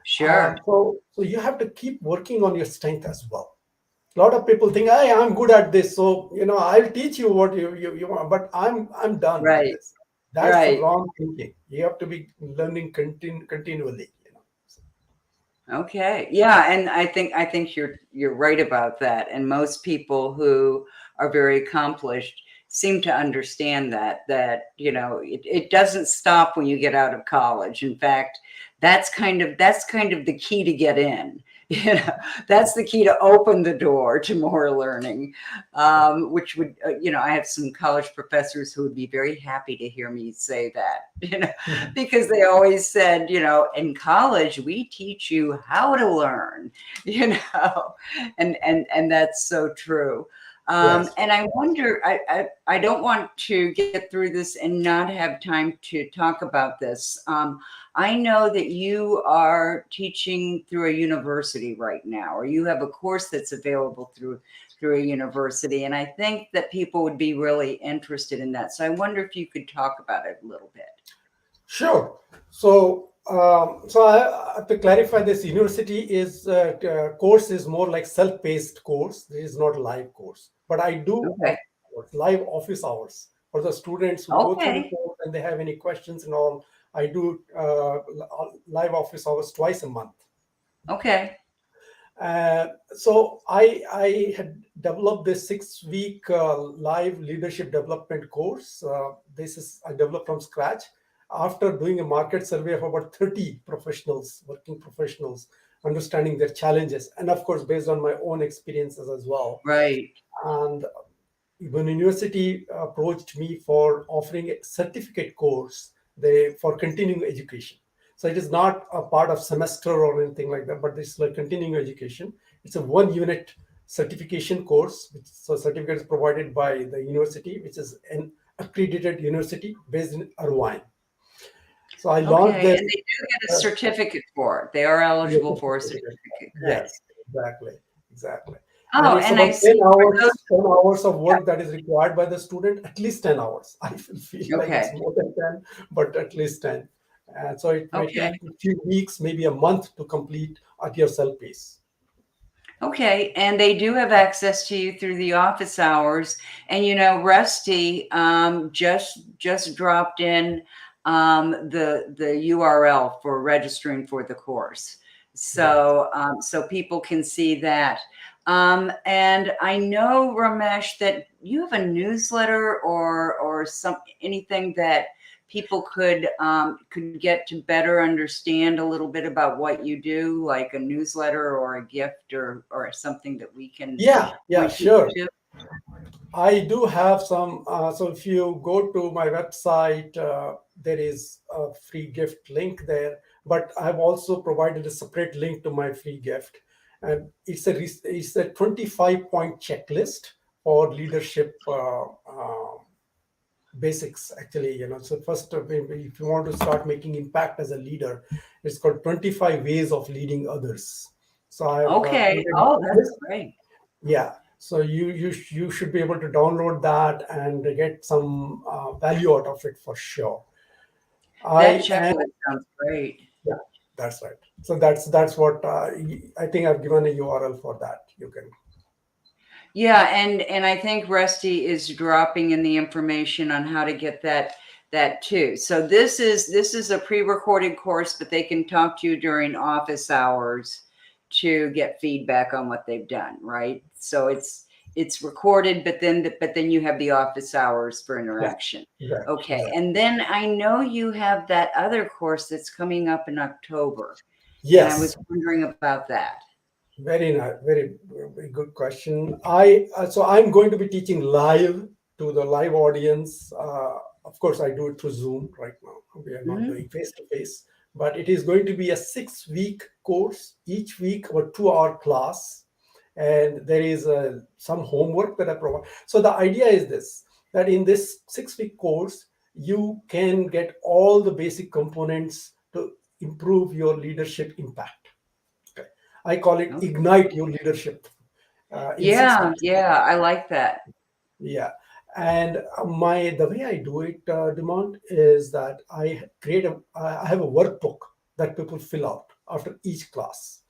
[SPEAKER 1] Sure.
[SPEAKER 2] So you have to keep working on your strength as well. A lot of people think, "Hey, I'm good at this, so I'll teach you what you want," but I'm done with
[SPEAKER 1] Right.
[SPEAKER 2] this. That's
[SPEAKER 1] Right.
[SPEAKER 2] wrong thinking. You have to be learning continually.
[SPEAKER 1] Okay. Yeah, and I think you're right about that. And most people who are very accomplished seem to understand that it doesn't stop when you get out of college. In fact, that's kind of the key to get in. You know, that's the key to open the door to more learning. Which would I have some college professors who would be very happy to hear me say that. Because they always said, in college we teach you how to learn, you know, and that's so true.
[SPEAKER 2] Yes.
[SPEAKER 1] And I wonder, I don't want to get through this and not have time to talk about this. I know that you are teaching through a university right now, or you have a course that's available through a university, and I think that people would be really interested in that. So I wonder if you could talk about it a little bit.
[SPEAKER 2] Sure. So I have to clarify, this university is course is more like self-paced course. This is not a live course, but I do
[SPEAKER 1] Okay.
[SPEAKER 2] live office hours for the students who go through the
[SPEAKER 1] Okay.
[SPEAKER 2] course and they have any questions and all. I do live office hours twice a month.
[SPEAKER 1] Okay.
[SPEAKER 2] So I had developed this 6 week live leadership development course. This is I developed from scratch after doing a market survey of about 30 professionals, working professionals, understanding their challenges, and of course based on my own experiences as well.
[SPEAKER 1] Right.
[SPEAKER 2] And when university approached me for offering a certificate course, for continuing education. So it is not a part of semester or anything like that, but it's like continuing education. It's a 1 unit certification course. So certificate is provided by the university, which is an accredited university based in Irvine. So I launched
[SPEAKER 1] Okay.
[SPEAKER 2] this.
[SPEAKER 1] And they do get a
[SPEAKER 2] uh,
[SPEAKER 1] certificate for it. They are
[SPEAKER 2] Yes,
[SPEAKER 1] eligible for a certificate. Good.
[SPEAKER 2] yes, exactly. And
[SPEAKER 1] Oh,
[SPEAKER 2] it's
[SPEAKER 1] and I
[SPEAKER 2] about
[SPEAKER 1] see for those.
[SPEAKER 2] 10 hours of
[SPEAKER 1] Yeah.
[SPEAKER 2] work that is required by the student, at least 10 hours. I feel like
[SPEAKER 1] Okay.
[SPEAKER 2] it's more than 10, but at least 10. And so it might
[SPEAKER 1] Okay.
[SPEAKER 2] take a few weeks, maybe a month to complete at your self pace.
[SPEAKER 1] Okay. And they do have access to you through the office hours. And Rusty just dropped in the URL for registering for the course.
[SPEAKER 2] Right.
[SPEAKER 1] So people can see that. And I know, Ramesh, that you have a newsletter or anything that people could get to better understand a little bit about what you do, like a newsletter or a gift or something that we can
[SPEAKER 2] Yeah,
[SPEAKER 1] point people
[SPEAKER 2] sure.
[SPEAKER 1] to.
[SPEAKER 2] I do have some. So if you go to my website, there is a free gift link there. But I've also provided a separate link to my free gift, and it's a 25 point checklist for leadership basics actually. So first, if you want to start making impact as a leader, it's called 25 ways of leading others. So I've
[SPEAKER 1] Okay.
[SPEAKER 2] created
[SPEAKER 1] Oh, that's
[SPEAKER 2] this.
[SPEAKER 1] great.
[SPEAKER 2] Yeah. So you should be able to download that and get some value out of it for sure.
[SPEAKER 1] That
[SPEAKER 2] I am
[SPEAKER 1] checklist sounds great.
[SPEAKER 2] Yeah, that's right. So that's what I think I've given a URL for that. You can.
[SPEAKER 1] Yeah, and I think Rusty is dropping in the information on how to get that too. So this is a pre-recorded course, but they can talk to you during office hours to get feedback on what they've done, right? So it's recorded, but then you have the office hours for
[SPEAKER 2] Yeah,
[SPEAKER 1] interaction.
[SPEAKER 2] exactly,
[SPEAKER 1] Okay,
[SPEAKER 2] exactly.
[SPEAKER 1] and then I know you have that other course that's coming up in October, and I was
[SPEAKER 2] Yes,
[SPEAKER 1] wondering about that.
[SPEAKER 2] very nice, very good question. I'm going to be teaching live to the live audience. Of course, I do it through Zoom right now. We are not
[SPEAKER 1] Hmm.
[SPEAKER 2] doing face to face, but it is going to be a 6 week course. Each week, a 2 hour class, and there is some homework that I provide. So the idea is this: that in this 6 week course, you can get all the basic components to improve your leadership impact. Okay. I call it
[SPEAKER 1] Okay.
[SPEAKER 2] ignite your leadership in six
[SPEAKER 1] Yeah,
[SPEAKER 2] weeks.
[SPEAKER 1] yeah, I like that.
[SPEAKER 2] Yeah, and my the way I do it, Demand, is that I have a workbook that people fill out after each class.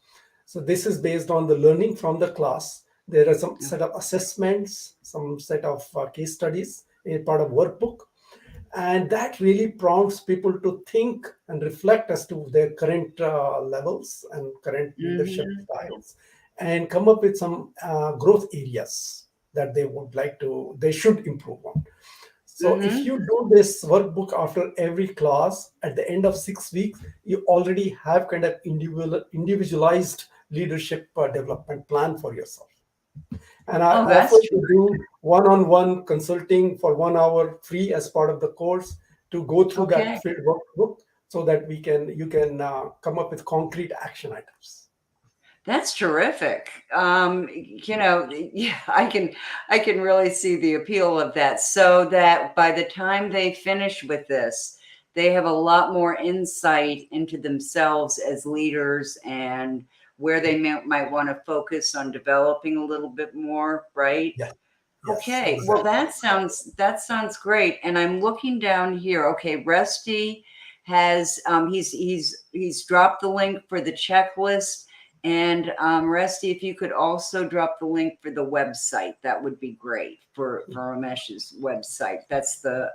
[SPEAKER 2] So this is based on the learning from the class. There are some set of assessments, some set of case studies, a part of workbook, and that really prompts people to think and reflect as to their current levels and current leadership
[SPEAKER 1] Mhm,
[SPEAKER 2] styles, and come up with some growth areas that they should improve on. So if
[SPEAKER 1] mhm.
[SPEAKER 2] you do this workbook after every class, at the end of 6 weeks, you already have kind of individualized leadership development plan for yourself. And I
[SPEAKER 1] Oh,
[SPEAKER 2] offer
[SPEAKER 1] that's
[SPEAKER 2] to do one-on-one consulting for 1 hour free as part of the course to go through that
[SPEAKER 1] okay.
[SPEAKER 2] field workbook so that you can come up with concrete action items.
[SPEAKER 1] That's terrific. Yeah, I can really see the appeal of that. So that by the time they finish with this, they have a lot more insight into themselves as leaders and where they might want to focus on developing a little bit more, right?
[SPEAKER 2] Yes, yes,
[SPEAKER 1] Okay, well
[SPEAKER 2] exactly.
[SPEAKER 1] that sounds great. And I'm looking down here. Okay, Rusty has he's dropped the link for the checklist. And Rusty, if you could also drop the link for the website, that would be great for Ramesh's website. That's the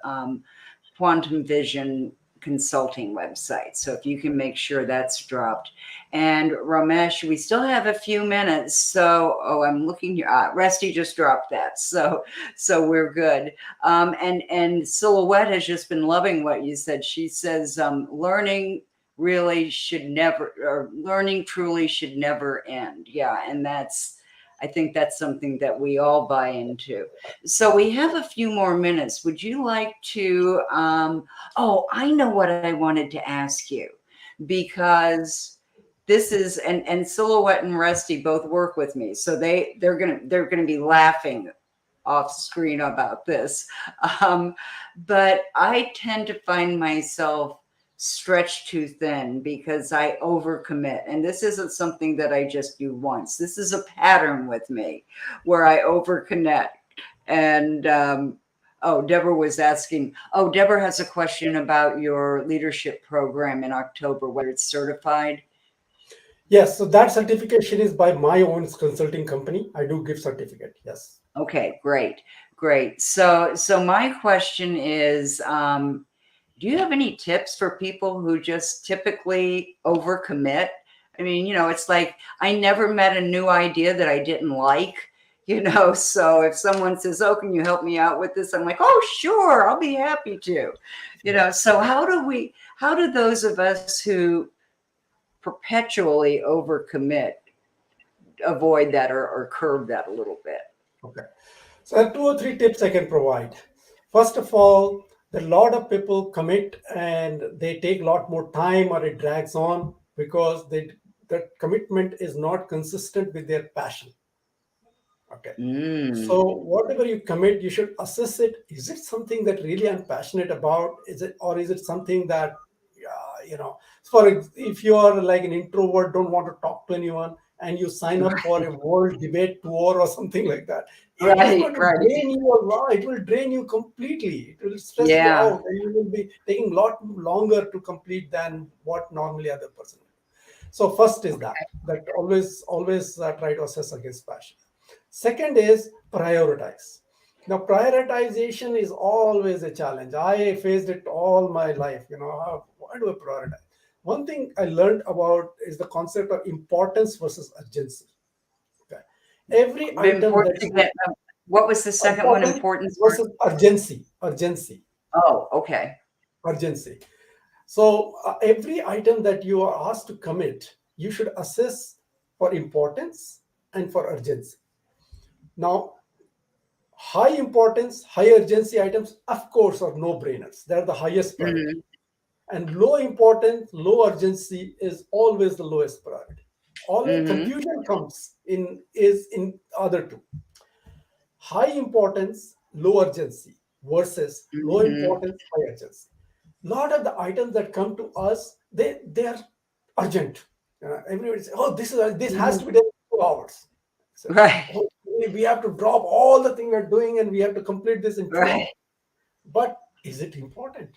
[SPEAKER 1] Quantum Vision Consulting website. So if you can make sure that's dropped. And Ramesh, we still have a few minutes. So, oh, I'm looking here. Rusty just dropped that. So we're good. And Silhouette has just been loving what you said. She says, learning truly should never end. Yeah. And I think that's something that we all buy into. So we have a few more minutes. Would you like to? Oh, I know what I wanted to ask you, because this is and Silhouette and Rusty both work with me, so they're gonna be laughing off screen about this. Um, but I tend to find myself stretched too thin because I overcommit. And this isn't something that I just do once. This is a pattern with me where I overcommit. And oh, Deborah was asking, oh, Deborah has a question about your leadership program in October, whether it's certified.
[SPEAKER 2] Yes, so that certification is by my own consulting company. I do give certificate. Yes.
[SPEAKER 1] Okay, great, great. So my question is, do you have any tips for people who just typically overcommit? I mean, it's like I never met a new idea that I didn't like. So if someone says, "Oh, can you help me out with this?" I'm like, "Oh, sure, I'll be happy to." So how do those of us who perpetually overcommit avoid that or curb that a little bit?
[SPEAKER 2] Okay. So I have 2 or 3 tips I can provide. First of all, a lot of people commit and they take a lot more time or it drags on because that commitment is not consistent with their passion. Okay.
[SPEAKER 1] Mm.
[SPEAKER 2] So whatever you commit, you should assess it. Is it something that really I'm passionate about? Is it, or is it something that, if you are like an introvert, don't want to talk to anyone, and you sign up for a world debate tour or something like that, it is
[SPEAKER 1] Right,
[SPEAKER 2] going to
[SPEAKER 1] right.
[SPEAKER 2] drain you a lot. It will drain you completely. It will stress you
[SPEAKER 1] Yeah.
[SPEAKER 2] out, and you will be taking a lot longer to complete than what normally other person. So first is that always try to assess against passion. Second is prioritize. Now prioritization is always a challenge. I faced it all my life. Why do I prioritize? One thing I learned about is the concept of importance versus urgency. Okay. Every
[SPEAKER 1] The
[SPEAKER 2] item that
[SPEAKER 1] importance
[SPEAKER 2] you
[SPEAKER 1] again. What was the second one?
[SPEAKER 2] important
[SPEAKER 1] Importance
[SPEAKER 2] versus
[SPEAKER 1] Oh, okay.
[SPEAKER 2] urgency. So every item that you are asked to commit, you should assess for importance and for urgency. Now, high importance, high urgency items, of course, are no brainers. They're the highest priority.
[SPEAKER 1] Mm-hmm.
[SPEAKER 2] And low importance, low urgency is always the lowest priority. Always
[SPEAKER 1] Mm-hmm.
[SPEAKER 2] confusion comes in is in other two. High importance, low urgency versus low
[SPEAKER 1] Mm-hmm.
[SPEAKER 2] importance, high urgency. Lot of the items that come to us, they are urgent. Everybody says, "Oh, this has to
[SPEAKER 1] Mm-hmm.
[SPEAKER 2] be done in 2 hours." So,
[SPEAKER 1] Right,
[SPEAKER 2] oh, we have to drop all the thing we're doing and we have to complete this in 2 hours.
[SPEAKER 1] right.
[SPEAKER 2] But is it important?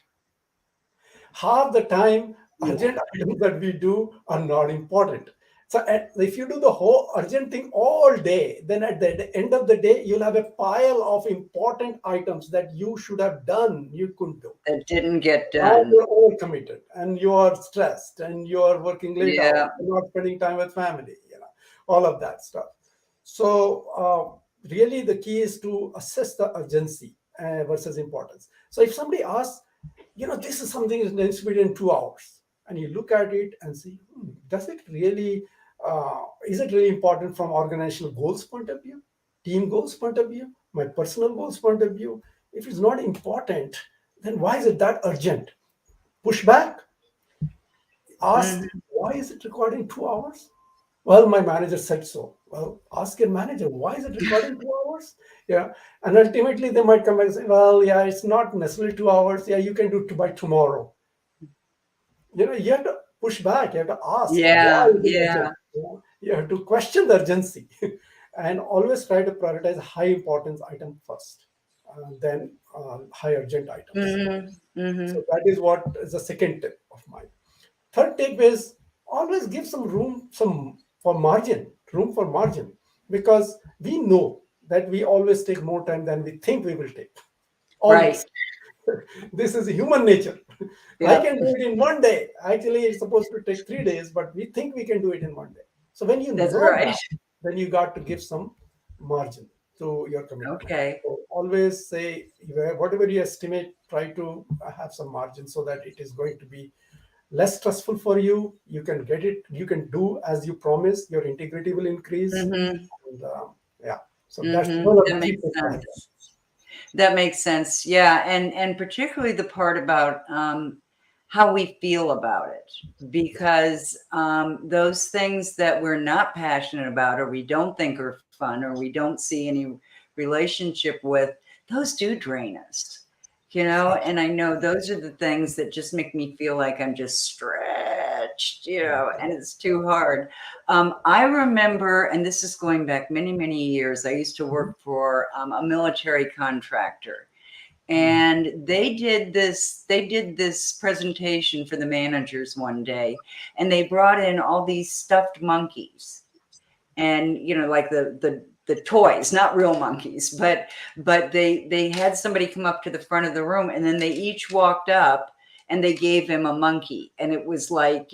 [SPEAKER 2] Half the time,
[SPEAKER 1] Yeah.
[SPEAKER 2] urgent items that we do are not important. So if you do the whole urgent thing all day, then at the end of the day, you'll have a pile of important items that you should have done, you couldn't do.
[SPEAKER 1] That didn't get
[SPEAKER 2] Now
[SPEAKER 1] done.
[SPEAKER 2] you're overcommitted and you are stressed and you are working late
[SPEAKER 1] Yeah.
[SPEAKER 2] hours, you're not spending time with family, all of that stuff. So really the key is to assess the urgency versus importance. So if somebody asks, this is something that needs to be done in 2 hours, and you look at it and see, does it really, is it really important from organizational goals point of view, team goals point of view, my personal goals point of view? If it's not important, then why is it that urgent? Push back, ask,
[SPEAKER 1] Mm-hmm.
[SPEAKER 2] why is it required in 2 hours? Well, my manager said so. Well, ask your manager, why is it required in 2 hours? Yeah. And ultimately they might come back and say, well, yeah, it's not necessarily 2 hours. Yeah, you can do it by tomorrow. You have to push back, you have to ask, why
[SPEAKER 1] Yeah,
[SPEAKER 2] is it
[SPEAKER 1] yeah.
[SPEAKER 2] urgent? You have to question the urgency and always try to prioritize high importance item first, then high urgent items.
[SPEAKER 1] Mm-hmm. Mm-hmm.
[SPEAKER 2] So that is what is the second tip of mine. Third tip is always give some room for margin, because we know that we always take more time than we think we will take.
[SPEAKER 1] Right.
[SPEAKER 2] Always. This is human nature. I
[SPEAKER 1] Yep.
[SPEAKER 2] can do it in one day. Actually, it's supposed to take 3 days, but we think we can do it in one day. So when you
[SPEAKER 1] That's
[SPEAKER 2] know
[SPEAKER 1] right.
[SPEAKER 2] that, then you got to give some margin to your commitment.
[SPEAKER 1] Okay.
[SPEAKER 2] So always say, whatever you estimate, try to have some margin so that it is going to be less stressful for you. You can get it, you can do as you promise, your integrity will increase.
[SPEAKER 1] Mm-hmm.
[SPEAKER 2] And yeah, so that's
[SPEAKER 1] Mm-hmm.
[SPEAKER 2] one of
[SPEAKER 1] That
[SPEAKER 2] the key
[SPEAKER 1] makes
[SPEAKER 2] things I have.
[SPEAKER 1] sense. That makes sense. Yeah, and particularly the part about how we feel about it, because those things that we're not passionate about, or we don't think are fun, or we don't see any relationship with, those do drain us. And I know those are the things that just make me feel like I'm just stretched,
[SPEAKER 2] Yeah.
[SPEAKER 1] and it's too hard. I remember, and this is going back many, many years, I used to work for a military contractor.
[SPEAKER 2] Mhm.
[SPEAKER 1] And they did this presentation for the managers one day, and they brought in all these stuffed monkeys, and like the toys, not real monkeys, but they had somebody come up to the front of the room, and then they each walked up and they gave him a monkey, and it was like,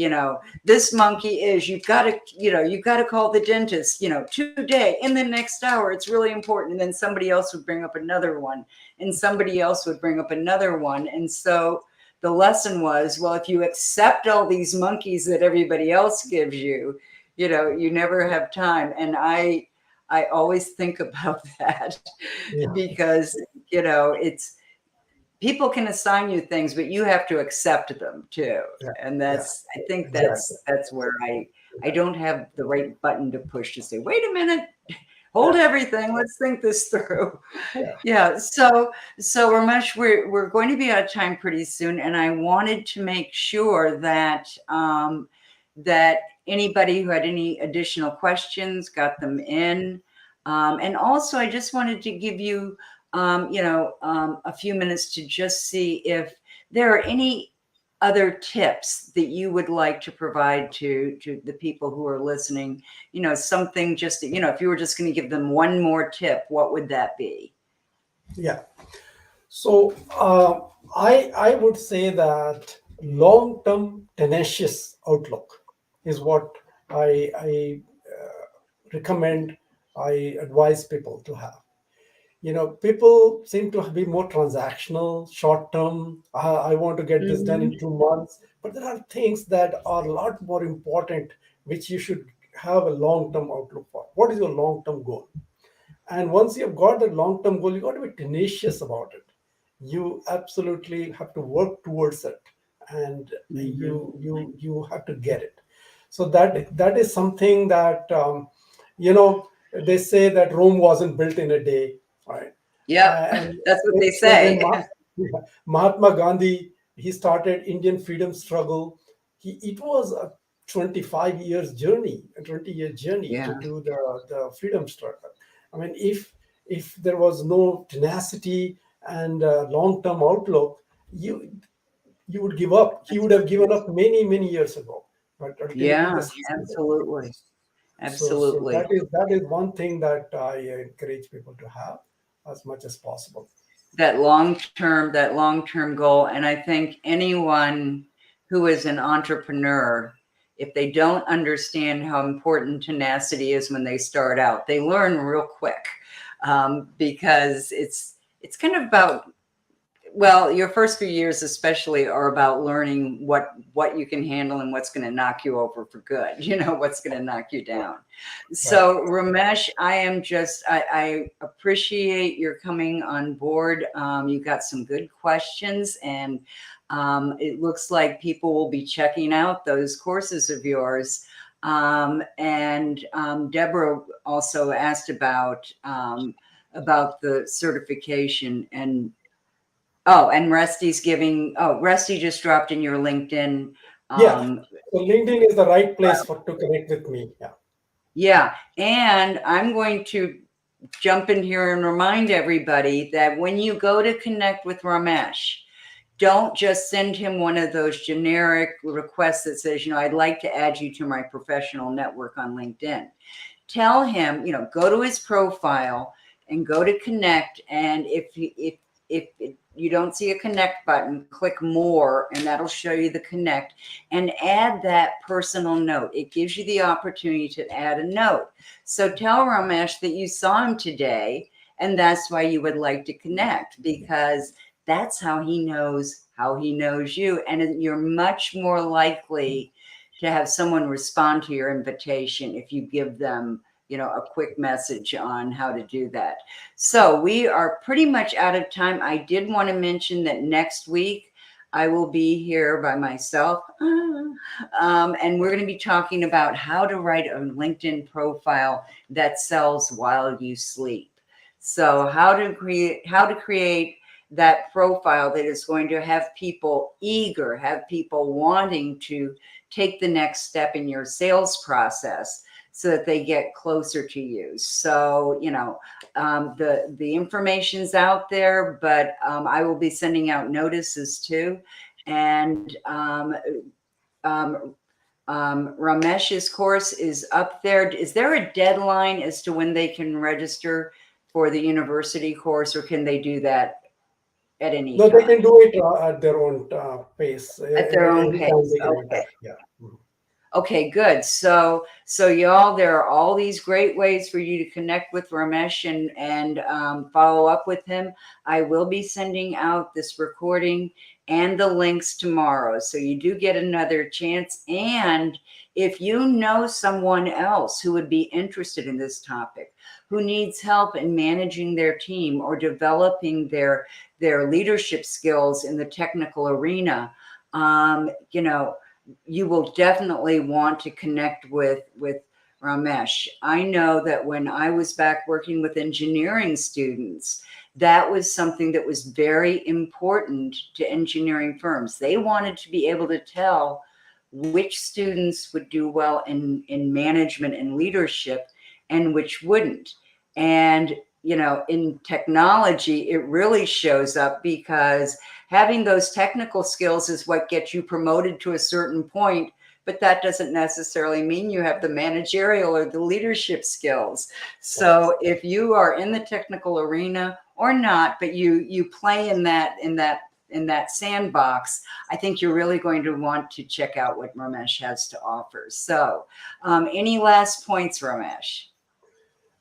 [SPEAKER 1] this monkey is, you've got to call the dentist, today, in the next hour, it's really important. And then somebody else would bring up another one, and somebody else would bring up another one. And so the lesson was, well, if you accept all these monkeys that everybody else gives you, you never have time. And I always think about that,
[SPEAKER 2] Yeah,
[SPEAKER 1] because it's, people can assign you things, but you have to accept them too.
[SPEAKER 2] yeah,
[SPEAKER 1] And
[SPEAKER 2] yeah,
[SPEAKER 1] I think
[SPEAKER 2] exactly.
[SPEAKER 1] that's where I don't have the right button to push to say, wait a minute, hold everything. Let's think this through.
[SPEAKER 2] Yeah.
[SPEAKER 1] Yeah. So Ramesh, we're going to be out of time pretty soon, and I wanted to make sure that that anybody who had any additional questions got them in, and also I just wanted to give you, a few minutes to just see if there are any other tips that you would like to provide to the people who are listening. Something just, if you were just going to give them one more tip, what would that be?
[SPEAKER 2] Yeah. So I would say that long term tenacious outlook is what I recommend, I advise people to have. People seem to be more transactional, short term. I want to get this done
[SPEAKER 1] Hmm.
[SPEAKER 2] in 2 months, but there are things that are a lot more important, which you should have a long term outlook for. What is your long term goal? And once you've got that long term goal, you got to be tenacious about it. You absolutely have to work towards it, and
[SPEAKER 1] Hmm.
[SPEAKER 2] you have to get it. So that is something that you know they say that Rome wasn't built in a day, right?
[SPEAKER 1] Yep,
[SPEAKER 2] And
[SPEAKER 1] that's what they
[SPEAKER 2] so when
[SPEAKER 1] say.
[SPEAKER 2] Mahatma Gandhi, he started Indian freedom struggle, it was a 25 years journey, a 20-year journey to
[SPEAKER 1] Yeah.
[SPEAKER 2] do the freedom struggle. I mean, if there was no tenacity and long-term outlook, you you would give up. He
[SPEAKER 1] That's
[SPEAKER 2] would
[SPEAKER 1] what
[SPEAKER 2] have
[SPEAKER 1] it
[SPEAKER 2] given
[SPEAKER 1] is.
[SPEAKER 2] up many years ago, but ultimately
[SPEAKER 1] Yeah,
[SPEAKER 2] the succeeded.
[SPEAKER 1] absolutely.
[SPEAKER 2] So
[SPEAKER 1] Absolutely.
[SPEAKER 2] that is one thing that I encourage people to have as much as possible.
[SPEAKER 1] That long term goal. And I think anyone who is an entrepreneur, if they don't understand how important tenacity is when they start out, they learn real quick, because it's kind of about, well, your first few years especially are about learning what you can handle and what's going to knock you over for good, what's going to knock you down.
[SPEAKER 2] Right.
[SPEAKER 1] So Ramesh, I appreciate your coming on board. You got some good questions, and it looks like people will be checking out those courses of yours. And Deborah also asked about the certification. And Rusty just dropped in your LinkedIn.
[SPEAKER 2] Yeah.
[SPEAKER 1] Um,
[SPEAKER 2] So LinkedIn is the right place for to connect with me. Yeah.
[SPEAKER 1] yeah. And I'm going to jump in here and remind everybody that when you go to connect with Ramesh, don't just send him one of those generic requests that says, I'd like to add you to my professional network on LinkedIn. Tell him, go to his profile and go to connect. And if you don't see a connect button, click more, and that'll show you the connect, and add that personal note. It gives you the opportunity to add a note. So tell Ramesh that you saw him today, and that's why you would like to connect, because that's how he knows you. And you're much more likely to have someone respond to your invitation if you give them, a quick message on how to do that. So we are pretty much out of time. I did want to mention that next week I will be here by myself. And we're going to be talking about how to write a LinkedIn profile that sells while you sleep. So how to create that profile that is going to have people eager, have people wanting to take the next step in your sales process so that they get closer to you. So, the information's out there, but I will be sending out notices too. And um, Ramesh's course is up there. Is there a deadline as to when they can register for the university course, or can they do that at any
[SPEAKER 2] No, they can
[SPEAKER 1] time?
[SPEAKER 2] do it at their own pace.
[SPEAKER 1] At their own
[SPEAKER 2] Anytime
[SPEAKER 1] pace.
[SPEAKER 2] they can
[SPEAKER 1] Okay.
[SPEAKER 2] enter. Yeah. Mhm.
[SPEAKER 1] Okay, good. So y'all, there are all these great ways for you to connect with Ramesh and follow up with him. I will be sending out this recording and the links tomorrow, so you do get another chance. And if you know someone else who would be interested in this topic, who needs help in managing their team or developing their leadership skills in the technical arena, you will definitely want to connect with Ramesh, I know that when I was back working with engineering students, that was something that was very important to engineering firms. They wanted to be able to tell which students would do well in management and leadership and which wouldn't. And, in technology, it really shows up because having those technical skills is what gets you promoted to a certain point, but that doesn't necessarily mean you have the managerial or the leadership skills.
[SPEAKER 2] Yes.
[SPEAKER 1] So if you are in the technical arena or not, but you play in that sandbox, I think you're really going to want to check out what Ramesh has to offer. So, any last points, Ramesh?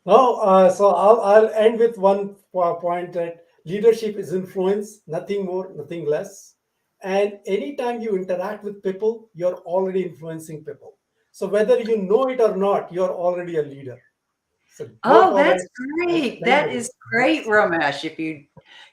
[SPEAKER 2] No, so I'll end with one point that leadership is influence, nothing more, nothing less. And anytime you interact with people, you're already influencing people. So whether you know it or not, you're already a leader. So go
[SPEAKER 1] Oh,
[SPEAKER 2] for
[SPEAKER 1] that's
[SPEAKER 2] it and
[SPEAKER 1] great.
[SPEAKER 2] spread
[SPEAKER 1] That
[SPEAKER 2] the
[SPEAKER 1] is
[SPEAKER 2] word.
[SPEAKER 1] great,
[SPEAKER 2] Yes.
[SPEAKER 1] Ramesh.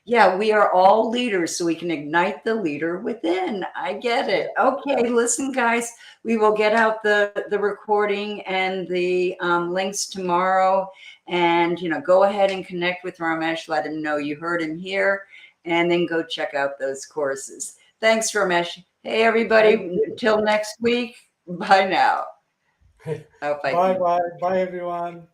[SPEAKER 1] Yeah, we are all leaders, so we can ignite the leader within. I get
[SPEAKER 2] Yeah.
[SPEAKER 1] it. Okay, listen, guys, we will get out the recording and the links tomorrow, and go ahead and connect with Ramesh. Let him know you heard him here, and then go check out those courses. Thanks, Ramesh. Hey,
[SPEAKER 2] Thank
[SPEAKER 1] everybody.
[SPEAKER 2] you.
[SPEAKER 1] Until next week. Bye now. I hope I
[SPEAKER 2] Bye
[SPEAKER 1] can.
[SPEAKER 2] bye. Bye everyone.